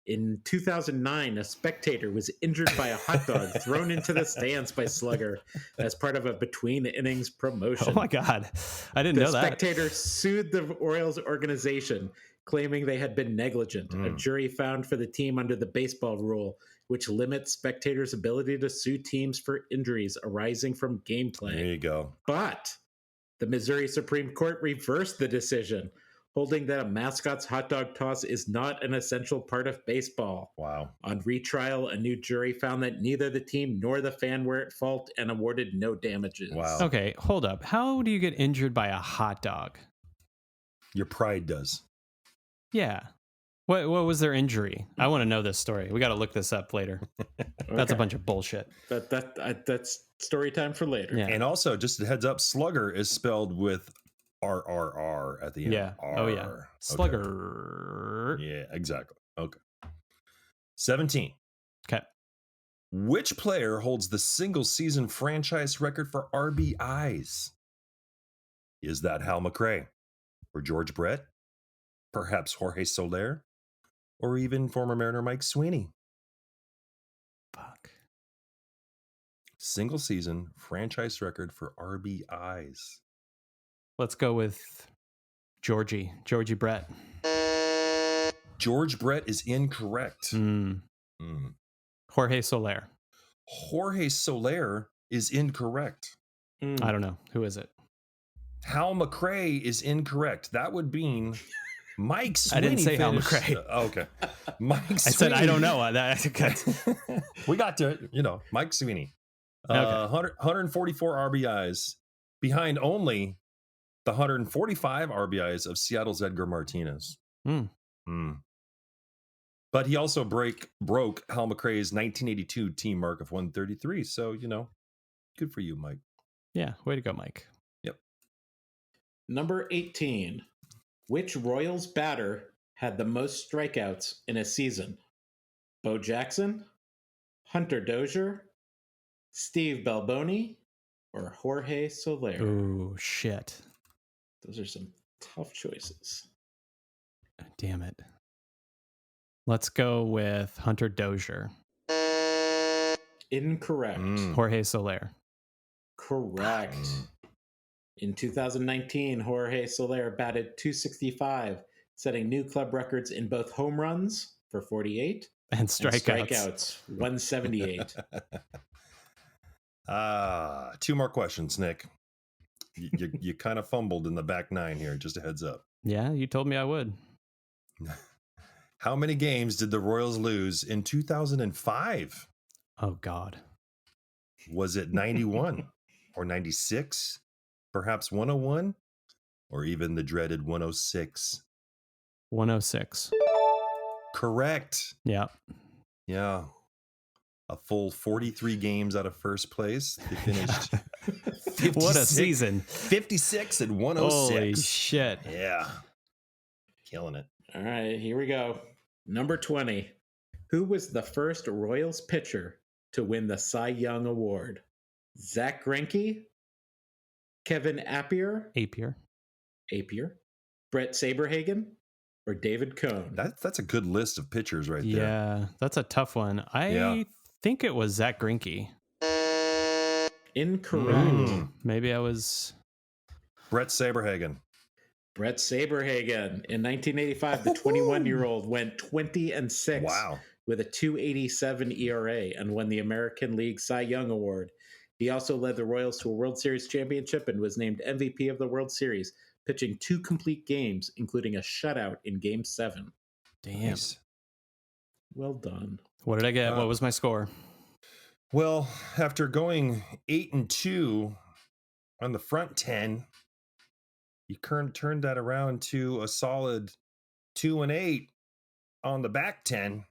In 2009, a spectator was injured by a hot dog thrown into the stands by Slugger as part of a between-innings promotion. Oh my God. I didn't know that. The spectator sued the Royals organization, claiming they had been negligent. A jury found for the team under the baseball rule, which limits spectators' ability to sue teams for injuries arising from gameplay. There you go. But the Missouri Supreme Court reversed the decision, holding that a mascot's hot dog toss is not an essential part of baseball. Wow. On retrial, a new jury found that neither the team nor the fan were at fault and awarded no damages. Wow. Okay, hold up. How do you get injured by a hot dog? Your pride does. Yeah. What was their injury? I want to know this story. We got to look this up later. That's a bunch of bullshit. That's story time for later. Yeah. And also, just a heads up, Slugger is spelled with RRR at the end. Yeah. R. Oh, yeah. Okay. Slugger. Yeah, exactly. Okay. 17. Okay. Which player holds the single season franchise record for RBIs? Is that Hal McRae or George Brett? Perhaps Jorge Soler? Or even former Mariner Mike Sweeney? Fuck. Single season franchise record for RBIs. Let's go with Georgie Brett. George Brett is incorrect. Jorge Soler. Jorge Soler is incorrect. I don't know. Who is it? Hal McRae is incorrect. That would mean Mike Sweeney. I didn't say Hal McRae. Okay. Mike Sweeney. I said I don't know. We got to, Mike Sweeney. Okay. 144 RBIs behind only the 145 RBIs of Seattle's Edgar Martinez. But he also broke Hal McRae's 1982 team mark of 133. So, good for you, Mike. Yeah, way to go, Mike. Yep. Number 18. Which Royals batter had the most strikeouts in a season? Bo Jackson, Hunter Dozier, Steve Balboni, or Jorge Soler? Oh, shit. Those are some tough choices. Damn it. Let's go with Hunter Dozier. Incorrect. Jorge Soler. Correct. In 2019, Jorge Soler batted .265, setting new club records in both home runs for 48 and strikeouts 178. 2 more questions, Nick. You kind of fumbled in the back 9 here. Just a heads up. Yeah, you told me I would. How many games did the Royals lose in 2005? Oh, God. Was it 91 or 96? Perhaps 101? Or even the dreaded 106? 106. Correct. Yeah. Yeah. a full 43 games out of first place. They finished What a season. 56 and 106. Holy shit. Yeah. Killing it. All right, here we go. Number 20. Who was the first Royals pitcher to win the Cy Young Award? Zach Greinke, Kevin Apier. Brett Saberhagen, or David Cohn? That's a good list of pitchers right there. Yeah, that's a tough one. I think it was Zach Greinke. Incorrect. Maybe I was... Brett Saberhagen. Brett Saberhagen. In 1985, the 21-year-old went 20-6 with a 2.87 ERA and won the American League Cy Young Award. He also led the Royals to a World Series championship and was named MVP of the World Series, pitching 2 complete games, including a shutout in Game 7. Damn. Nice. Well done. What did I get? What was my score? Well, after going 8-2 on the front 10, you turned that around to a solid 2-8 on the back 10,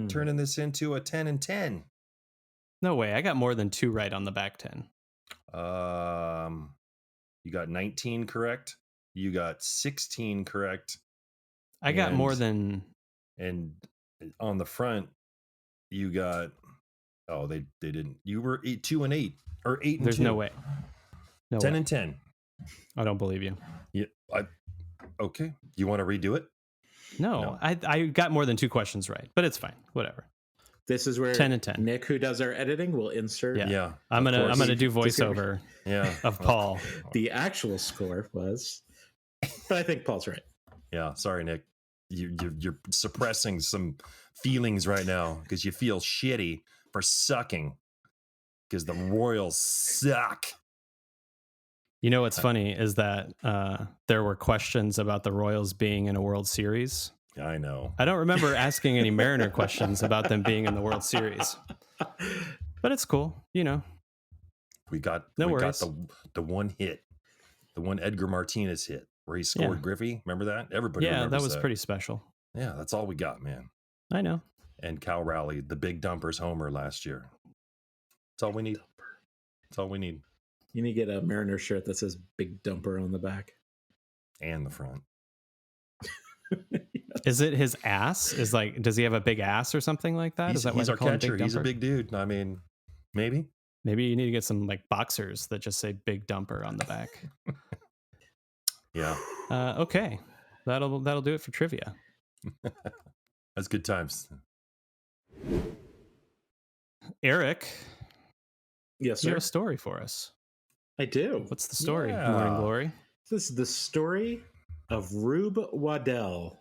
turning this into a 10-10. No way. I got more than 2 right on the back 10. You got 19 correct. You got 16 correct. I got more than... And on the front, you got... Oh, they didn't. You were 2-8 or 8-2. There's no way. No 10-10. I don't believe you. Yeah. Okay. You want to redo it? No. I got more than 2 questions right, but it's fine. Whatever. This is where 10-10. Nick, who does our editing, will insert. Yeah. I'm gonna do voiceover. Of Paul. The actual score was, but I think Paul's right. Yeah. Sorry, Nick. You're suppressing some feelings right now because you feel shitty for sucking because the Royals suck. You know what's funny is that there were questions about the Royals being in a World Series. I know. I don't remember asking any Mariner questions about them being in the World Series, but it's cool. You know, we got worries. the one hit, the one Edgar Martinez hit where he scored Griffey. Remember that? Everybody remembers that was pretty special. Yeah, that's all we got, man. I know. And Cal Rowley, the big dumpers homer last year. That's all we need. That's all we need. You need to get a Mariner shirt that says Big Dumper on the back. And the front. Is it his ass? Does he have a big ass or something like that? Is that why he's they our call him catcher? Big He's a Dumper? big dude. I mean, maybe. Maybe you need to get some like boxers that just say Big Dumper on the back. Yeah. Okay. That'll do it for trivia. That's good times. Eric, Yes, you sir. have a story for us. I do. What's the story? Yeah. Morning Glory. This is the story of Rube Waddell.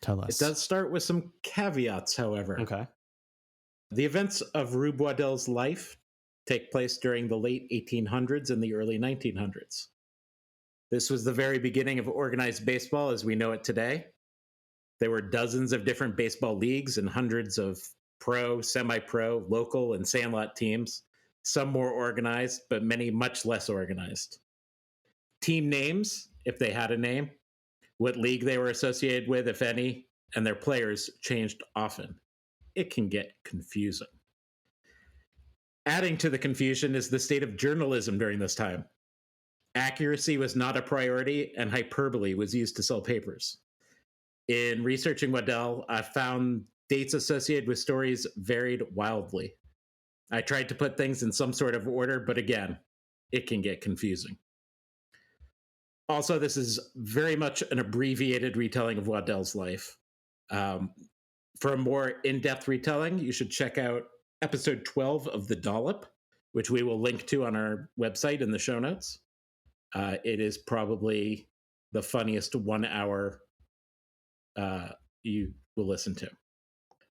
Tell us. It does start with some caveats, however. Okay. The events of Rube Waddell's life take place during the late 1800s and the early 1900s. This was the very beginning of organized baseball as we know it today. There were dozens of different baseball leagues and hundreds of pro, semi-pro, local, and sandlot teams, some more organized, but many much less organized. Team names, if they had a name, what league they were associated with, if any, and their players changed often. It can get confusing. Adding to the confusion is the state of journalism during this time. Accuracy was not a priority, and hyperbole was used to sell papers. In researching Waddell, I found dates associated with stories varied wildly. I tried to put things in some sort of order, but again, it can get confusing. Also, this is very much an abbreviated retelling of Waddell's life. For a more in-depth retelling, you should check out episode 12 of The Dollop, which we will link to on our website in the show notes. It is probably the funniest 1 hour you will listen to.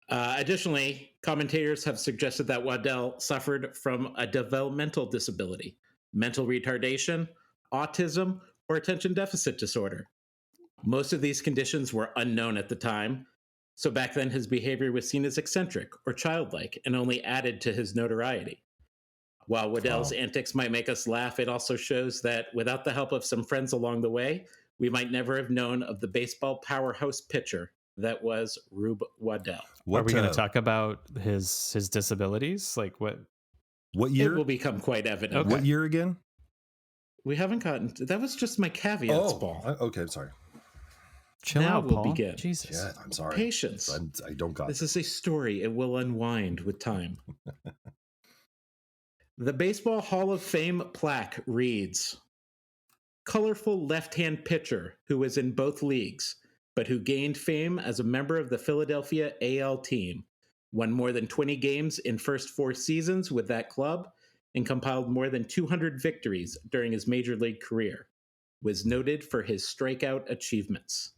Additionally, commentators have suggested that Waddell suffered from a developmental disability, mental retardation, autism, or attention deficit disorder. Most of these conditions were unknown at the time, so back then his behavior was seen as eccentric or childlike and only added to his notoriety. While Waddell's antics might make us laugh, it also shows that without the help of some friends along the way, we might never have known of the baseball powerhouse pitcher that was Rube Waddell. Are we going to talk about his disabilities? Like what year? It will become quite evident. Okay. What year again? We haven't gotten. That was just my caveats, Paul. Okay, sorry. Chill now out, we'll Paul. begin. Jesus. Yeah, I'm sorry. Patience. I don't got this. Is a story. It will unwind with time. The Baseball Hall of Fame plaque reads, colorful left-hand pitcher who was in both leagues, but who gained fame as a member of the Philadelphia AL team, won more than 20 games in first 4 seasons with that club, and compiled more than 200 victories during his major league career, was noted for his strikeout achievements.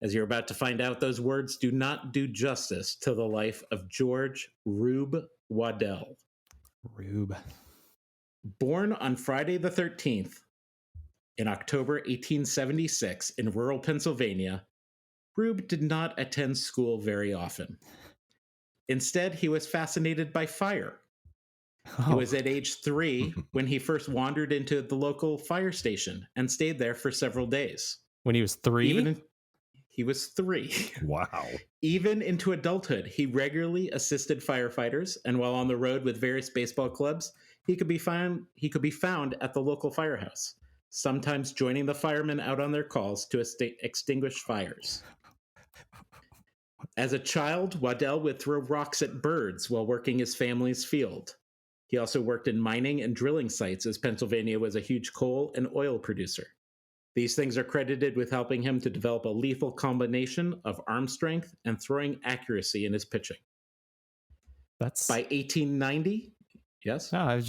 As you're about to find out, those words do not do justice to the life of George Rube Waddell. Rube. Born on Friday the 13th in October 1876 in rural Pennsylvania, Rube did not attend school very often. Instead, he was fascinated by fire. He was at age 3 when he first wandered into the local fire station and stayed there for several days. When he was 3? He was 3. Wow. Even into adulthood, he regularly assisted firefighters, and while on the road with various baseball clubs, he could be found at the local firehouse, sometimes joining the firemen out on their calls to extinguish fires. As a child, Waddell would throw rocks at birds while working his family's field. He also worked in mining and drilling sites, as Pennsylvania was a huge coal and oil producer. These things are credited with helping him to develop a lethal combination of arm strength and throwing accuracy in his pitching. That's by 1890. Yes. No,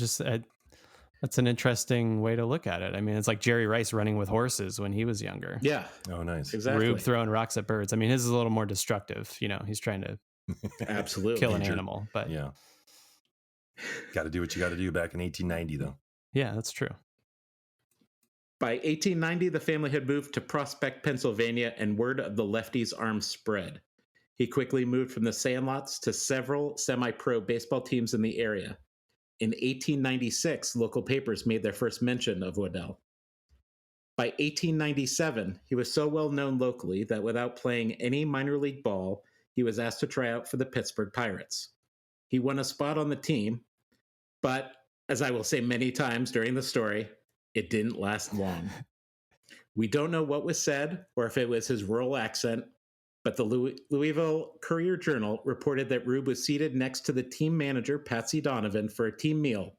that's an interesting way to look at it. I mean, it's like Jerry Rice running with horses when he was younger. Yeah. Oh, nice. Exactly. Rube throwing rocks at birds. I mean, his is a little more destructive. You know, he's trying to absolutely kill an animal. But yeah, got to do what you got to do back in 1890, though. Yeah, that's true. By 1890, the family had moved to Prospect, Pennsylvania, and word of the lefty's arm spread. He quickly moved from the sandlots to several semi-pro baseball teams in the area. In 1896, local papers made their first mention of Waddell. By 1897, he was so well known locally that without playing any minor league ball, he was asked to try out for the Pittsburgh Pirates. He won a spot on the team, but, as I will say many times during the story, it didn't last long. We don't know what was said or if it was his rural accent, but the Louisville Courier-Journal reported that Rube was seated next to the team manager, Patsy Donovan, for a team meal.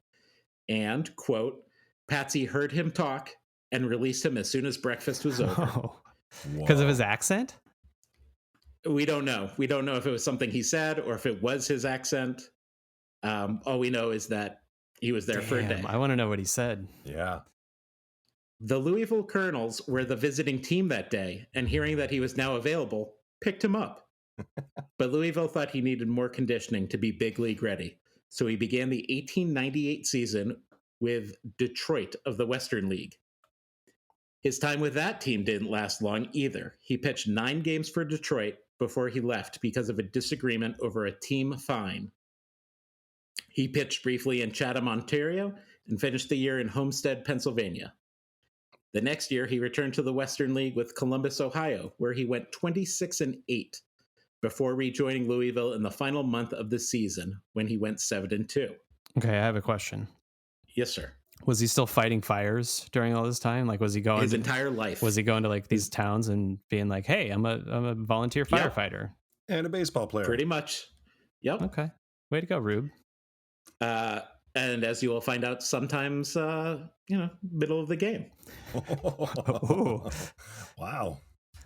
And, quote, Patsy heard him talk and released him as soon as breakfast was over. Because of his accent? We don't know. We don't know if it was something he said or if it was his accent. All we know is that he was there for a day. I want to know what he said. Yeah. The Louisville Colonels were the visiting team that day, and hearing that he was now available, picked him up. But Louisville thought he needed more conditioning to be big league ready, so he began the 1898 season with Detroit of the Western League. His time with that team didn't last long either. He pitched 9 games for Detroit before he left because of a disagreement over a team fine. He pitched briefly in Chatham, Ontario, and finished the year in Homestead, Pennsylvania. The next year, he returned to the Western League with Columbus, Ohio, where he went 26-8 before rejoining Louisville in the final month of the season when he went 7-2. Okay, I have a question. Yes, sir. Was he still fighting fires during all this time? Like, was he going his entire life? Was he going to like these towns and being like, "Hey, I'm a volunteer firefighter and a baseball player"? Pretty much. Yep. Okay, way to go, Rube. And as you will find out, sometimes, middle of the game. Wow.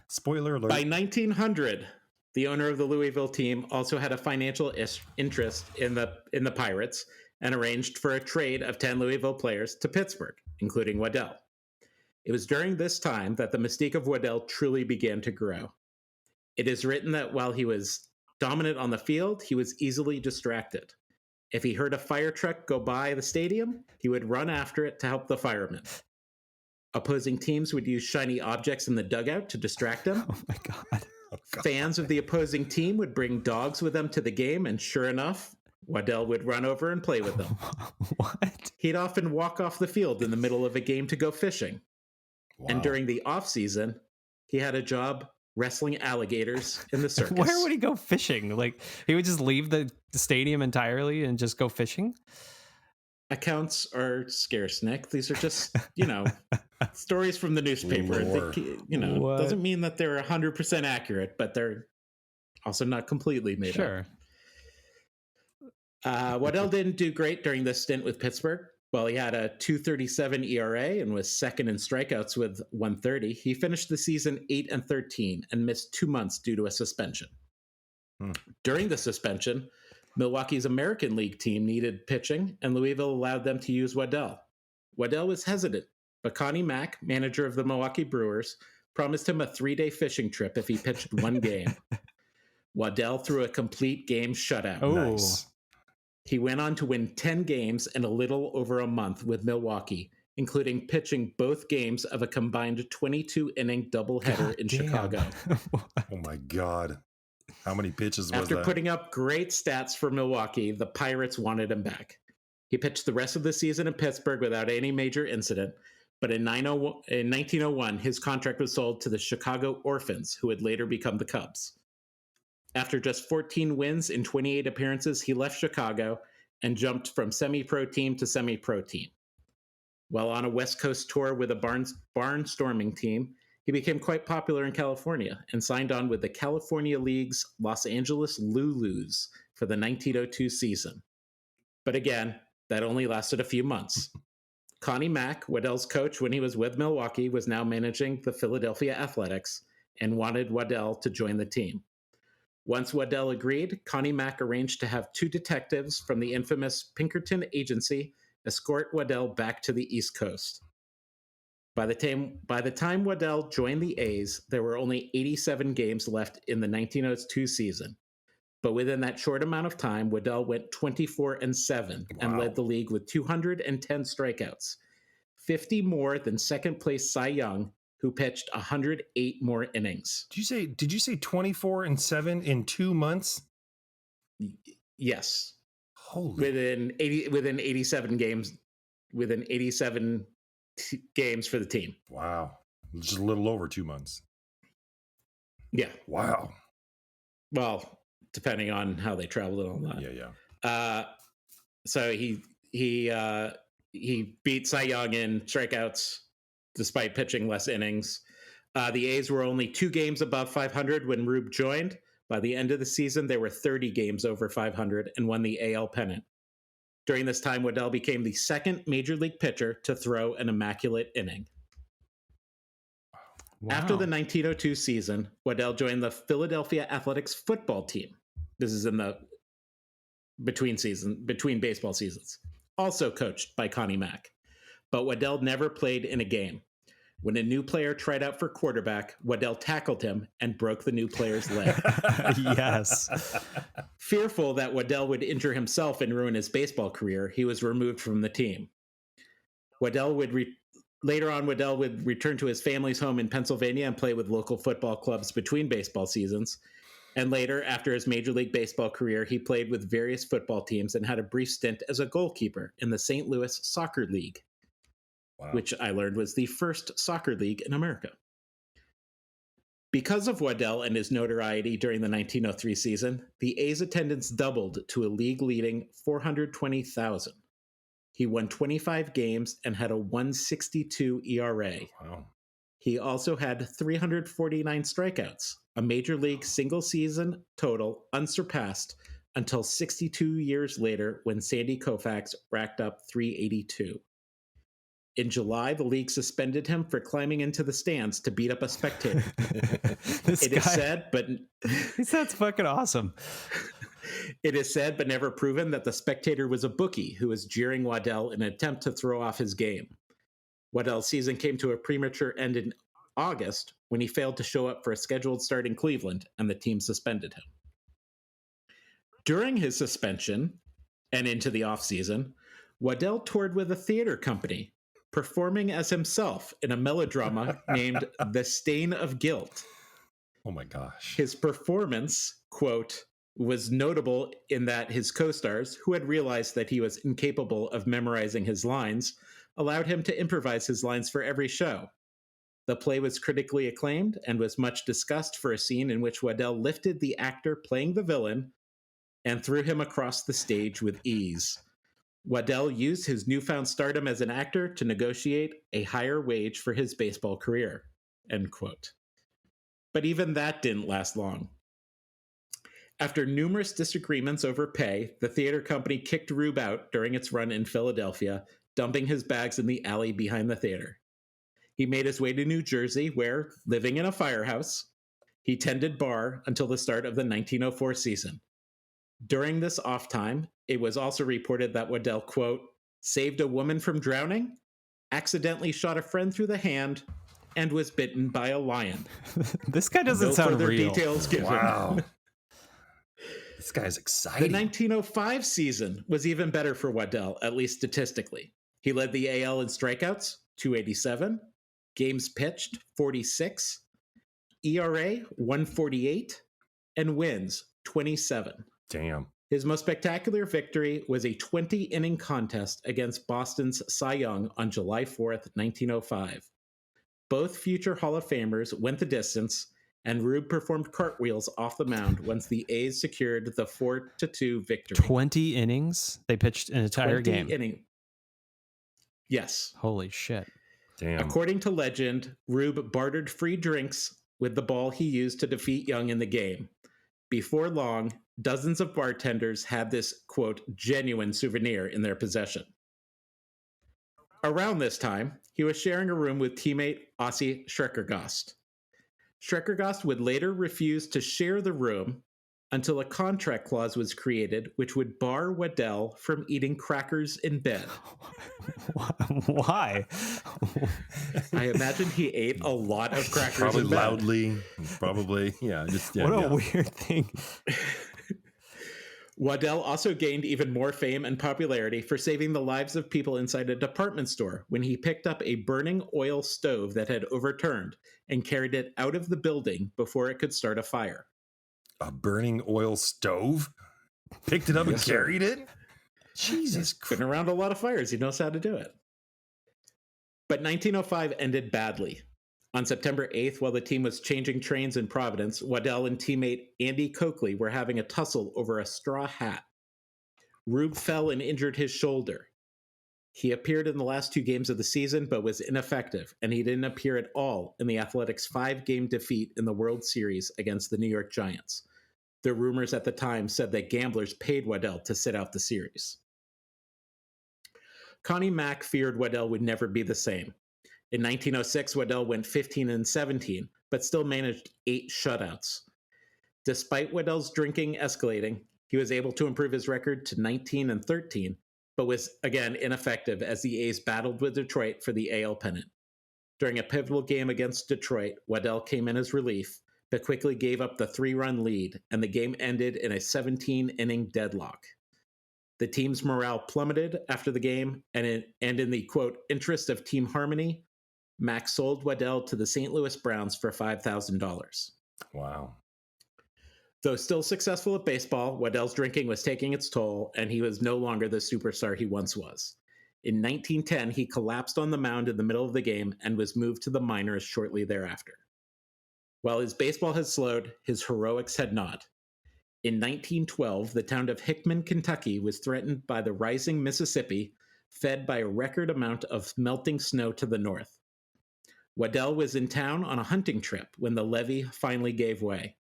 Spoiler alert. By 1900, the owner of the Louisville team also had a financial interest in the Pirates and arranged for a trade of 10 Louisville players to Pittsburgh, including Waddell. It was during this time that the mystique of Waddell truly began to grow. It is written that while he was dominant on the field, he was easily distracted. If he heard a fire truck go by the stadium, he would run after it to help the firemen. Opposing teams would use shiny objects in the dugout to distract him. Oh my God. Fans of the opposing team would bring dogs with them to the game, and sure enough, Waddell would run over and play with them. What? He'd often walk off the field in the middle of a game to go fishing. Wow. And during the off-season, he had a job wrestling alligators in the circus. Where would he go fishing? Like, he would just leave the stadium entirely and just go fishing? Accounts are scarce, Nick. These are just, stories from the newspaper. Lore. What? Doesn't mean that they're 100% accurate, but they're also not completely made up. Sure. Waddell didn't do great during this stint with Pittsburgh. While he had a 2.37 ERA and was second in strikeouts with 130, he finished the season 8-13 and missed 2 months due to a suspension. During the suspension, Milwaukee's American League team needed pitching, and Louisville allowed them to use Waddell. Waddell was hesitant, but Connie Mack, manager of the Milwaukee Brewers, promised him a 3-day fishing trip if he pitched one game. Waddell threw a complete game shutout. Oh, Nice. He went on to win 10 games in a little over a month with Milwaukee, including pitching both games of a combined 22-inning doubleheader in damn. Chicago. Oh my God. How many pitches was After that? putting up great stats for Milwaukee, the Pirates wanted him back. He pitched the rest of the season in Pittsburgh without any major incident, but in 1901, his contract was sold to the Chicago Orphans, who would later become the Cubs. After just 14 wins in 28 appearances, he left Chicago and jumped from semi-pro team to semi-pro team. While on a West Coast tour with a barnstorming team, he became quite popular in California and signed on with the California League's Los Angeles Lulus for the 1902 season. But again, that only lasted a few months. Connie Mack, Waddell's coach when he was with Milwaukee, was now managing the Philadelphia Athletics and wanted Waddell to join the team. Once Waddell agreed, Connie Mack arranged to have 2 detectives from the infamous Pinkerton Agency escort Waddell back to the East Coast. By the time Waddell joined the A's, there were only 87 games left in the 1902 season. But within that short amount of time, Waddell went 24-7 and Wow. led the league with 210 strikeouts, 50 more than second place Cy Young, who pitched 108 more innings. Did you say 24-7 in 2 months? Yes. Holy. Within 87 games, games for the team. Wow. Just a little over 2 months. Yeah. Wow. Well, depending on how they traveled and all that. Yeah. So he beat Cy Young in strikeouts despite pitching less innings. The A's were only 2 games above 500 when Rube joined. By the end of the season, they were 30 games over 500 and won the AL pennant. During this time, Waddell became the second major league pitcher to throw an immaculate inning. wow. After the 1902 season, Waddell joined the Philadelphia Athletics football team. This is in the between baseball seasons. Also coached by Connie Mack. But Waddell never played in a game. When a new player tried out for quarterback, Waddell tackled him and broke the new player's leg. Yes. Fearful that Waddell would injure himself and ruin his baseball career, he was removed from the team. Later on, Waddell would return to his family's home in Pennsylvania and play with local football clubs between baseball seasons. And later, after his Major League Baseball career, he played with various football teams and had a brief stint as a goalkeeper in the St. Louis Soccer League, Wow. which I learned was the first soccer league in America. Because of Waddell and his notoriety during the 1903 season, the A's attendance doubled to a league-leading 420,000. He won 25 games and had a 1.62 ERA. Wow. He also had 349 strikeouts, a major league single-season total unsurpassed until 62 years later when Sandy Koufax racked up 382. In July, the league suspended him for climbing into the stands to beat up a spectator. This It guy, is said, but that's fucking awesome. it is said, but never proven, that the spectator was a bookie who was jeering Waddell in an attempt to throw off his game. Waddell's season came to a premature end in August when he failed to show up for a scheduled start in Cleveland, and the team suspended him. During his suspension and into the offseason, Waddell toured with a theater company, performing as himself in a melodrama named The Stain of Guilt. Oh my gosh. His performance, quote, was notable in that his co-stars, who had realized that he was incapable of memorizing his lines, allowed him to improvise his lines for every show. The play was critically acclaimed and was much discussed for a scene in which Waddell lifted the actor playing the villain and threw him across the stage with ease. Waddell used his newfound stardom as an actor to negotiate a higher wage for his baseball career, end quote. But even that didn't last long. After numerous disagreements over pay, the theater company kicked Rube out during its run in Philadelphia, dumping his bags in the alley behind the theater. He made his way to New Jersey, where, living in a firehouse, he tended bar until the start of the 1904 season. During this off time, it was also reported that Waddell, quote, saved a woman from drowning, accidentally shot a friend through the hand, and was bitten by a lion. This guy doesn't No sound further real. details given. Wow. This guy's The exciting. 1905 season was even better for Waddell, at least statistically. He led the AL in strikeouts, 287, games pitched, 46, ERA, 148, and wins, 27. Damn. His most spectacular victory was a 20-inning contest against Boston's Cy Young on July 4th, 1905. Both future Hall of Famers went the distance, and Rube performed cartwheels off the mound once the A's secured the 4-2 victory. 20 innings? They pitched an entire 20 game. inning. Yes. Holy shit. Damn. According to legend, Rube bartered free drinks with the ball he used to defeat Young in the game. Before long, dozens of bartenders had this, quote, genuine souvenir in their possession. Around this time, he was sharing a room with teammate Ossie Schreckergast. Schreckergast would later refuse to share the room until a contract clause was created which would bar Waddell from eating crackers in bed. Why? I imagine he ate a lot of crackers Probably in bed. loudly. Probably. Yeah. Just, yeah, What a yeah. weird thing. Waddell also gained even more fame and popularity for saving the lives of people inside a department store when he picked up a burning oil stove that had overturned and carried it out of the building before it could start a fire. A burning oil stove? Picked it up and Yes, sir. carried it? Jesus He's been around a lot of fires. He knows how to do it. But 1905 ended badly. On September 8th, while the team was changing trains in Providence, Waddell and teammate Andy Coakley were having a tussle over a straw hat. Rube fell and injured his shoulder. He appeared in the last 2 games of the season, but was ineffective, and he didn't appear at all in the Athletics' 5-game defeat in the World Series against the New York Giants. The rumors at the time said that gamblers paid Waddell to sit out the series. Connie Mack feared Waddell would never be the same. In 1906, Waddell went 15-17, but still managed 8 shutouts. Despite Waddell's drinking escalating, he was able to improve his record to 19-13, but was again ineffective as the A's battled with Detroit for the AL pennant. During a pivotal game against Detroit, Waddell came in as relief, but quickly gave up the 3-run lead, and the game ended in a 17-inning deadlock. The team's morale plummeted after the game, and in the, quote, interest of team harmony, Mack sold Waddell to the St. Louis Browns for $5,000. Wow. Though still successful at baseball, Waddell's drinking was taking its toll, and he was no longer the superstar he once was. In 1910, he collapsed on the mound in the middle of the game and was moved to the minors shortly thereafter. While his baseball had slowed, his heroics had not. In 1912, the town of Hickman, Kentucky was threatened by the rising Mississippi, fed by a record amount of melting snow to the north. Waddell was in town on a hunting trip when the levee finally gave way.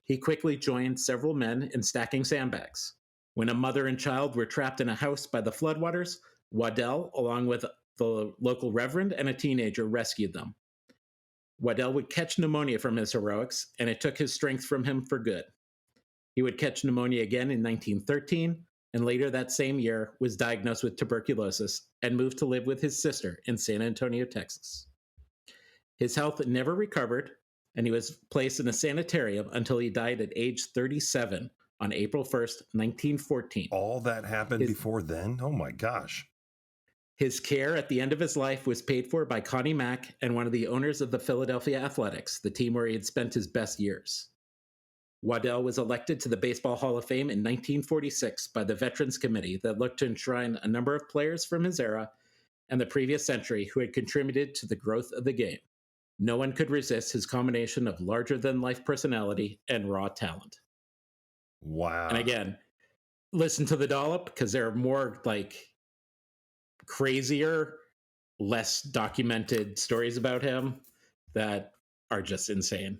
He quickly joined several men in stacking sandbags. When a mother and child were trapped in a house by the floodwaters, Waddell, along with the local reverend and a teenager, rescued them. Waddell would catch pneumonia from his heroics, and it took his strength from him for good. He would catch pneumonia again in 1913, and later that same year was diagnosed with tuberculosis and moved to live with his sister in San Antonio, Texas. His health never recovered, and he was placed in a sanitarium until he died at age 37 on April 1st, 1914. All that happened before then? Oh my gosh. His care at the end of his life was paid for by Connie Mack and one of the owners of the Philadelphia Athletics, the team where he had spent his best years. Waddell was elected to the Baseball Hall of Fame in 1946 by the Veterans Committee that looked to enshrine a number of players from his era and the previous century who had contributed to the growth of the game. No one could resist his combination of larger-than-life personality and raw talent. Wow. And again, listen to the dollop because there are more like crazier, less documented stories about him that are just insane.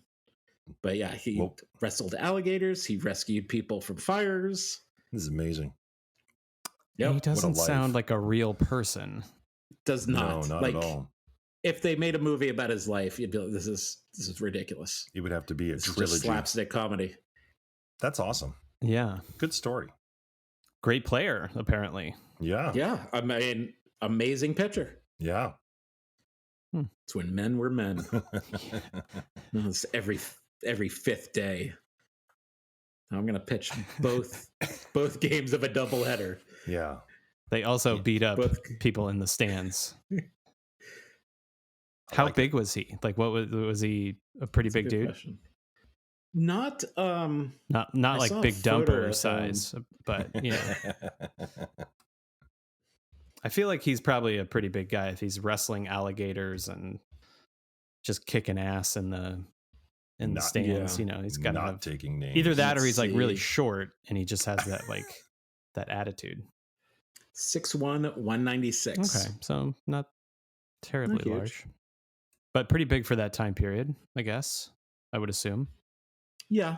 But yeah, he wrestled alligators. He rescued people from fires. This is amazing. Yep. He doesn't sound like a real person. Does not. No, not at all. If they made a movie about his life, you'd be like, this is ridiculous. It would have to be a This is trilogy. just slapstick comedy. That's awesome. Yeah. Good story. Great player, apparently. Yeah. Yeah. I mean, amazing pitcher. Yeah. It's when men were men. It's every fifth day. I'm gonna pitch both games of a doubleheader. Yeah. They also beat up people in the stands. How big was he? Like, what was he? A pretty big dude? Question. Not like big dumper size, but yeah. I feel like he's probably a pretty big guy if he's wrestling alligators and just kicking ass in the stands. You know, he's got to have taking names. Either that or he's like really short and he just has that like that attitude. 6'1", 196. Okay, so not terribly large, but pretty big for that time period, I guess. I would assume. Yeah.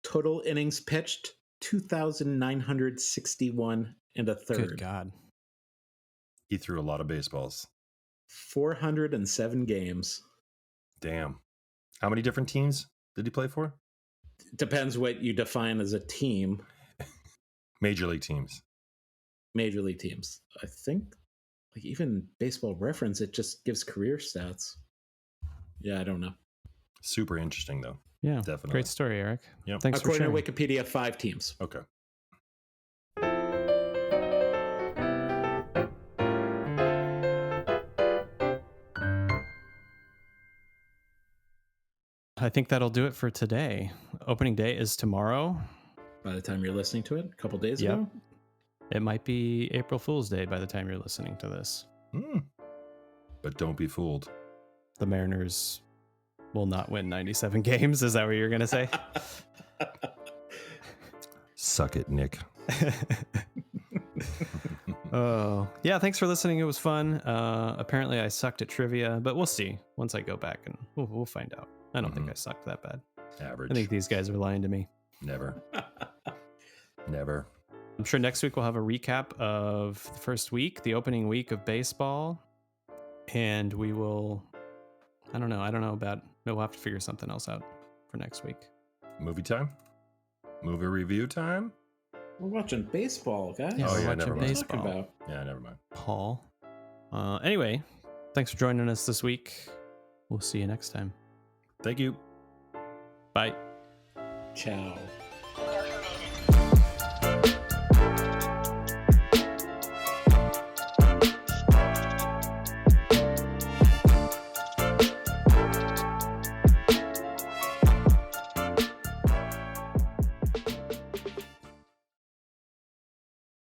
Total innings pitched 2,961 and a third. Good God. He threw a lot of baseballs. 407 games. Damn. How many different teams did he play for? Depends what you define as a team. Major league teams. Major league teams. I think like even Baseball Reference, it just gives career stats. Yeah, I don't know. Super interesting though. Yeah, definitely. Great story, Eric. Yep. Thanks for sharing. According to Wikipedia, 5 teams. Okay. I think that'll do it for today. Opening day is tomorrow. By the time you're listening to it, a couple days ago. It might be April Fool's Day by the time you're listening to this. But don't be fooled. The Mariners will not win 97 games. Is that what you're going to say? Suck it, Nick. Oh, yeah. Thanks for listening. It was fun. Apparently I sucked at trivia, but we'll see once I go back and we'll find out. I don't think I sucked that bad. Average. I think these guys are lying to me. Never. Never. I'm sure next week we'll have a recap of the first week, the opening week of baseball. And we will, I don't know about, we'll have to figure something else out for next week. Movie time? Movie review time? We're watching baseball, guys. Yeah, we're watching baseball. About. Yeah, never mind. Paul. Anyway, thanks for joining us this week. We'll see you next time. Thank you. Bye. Ciao.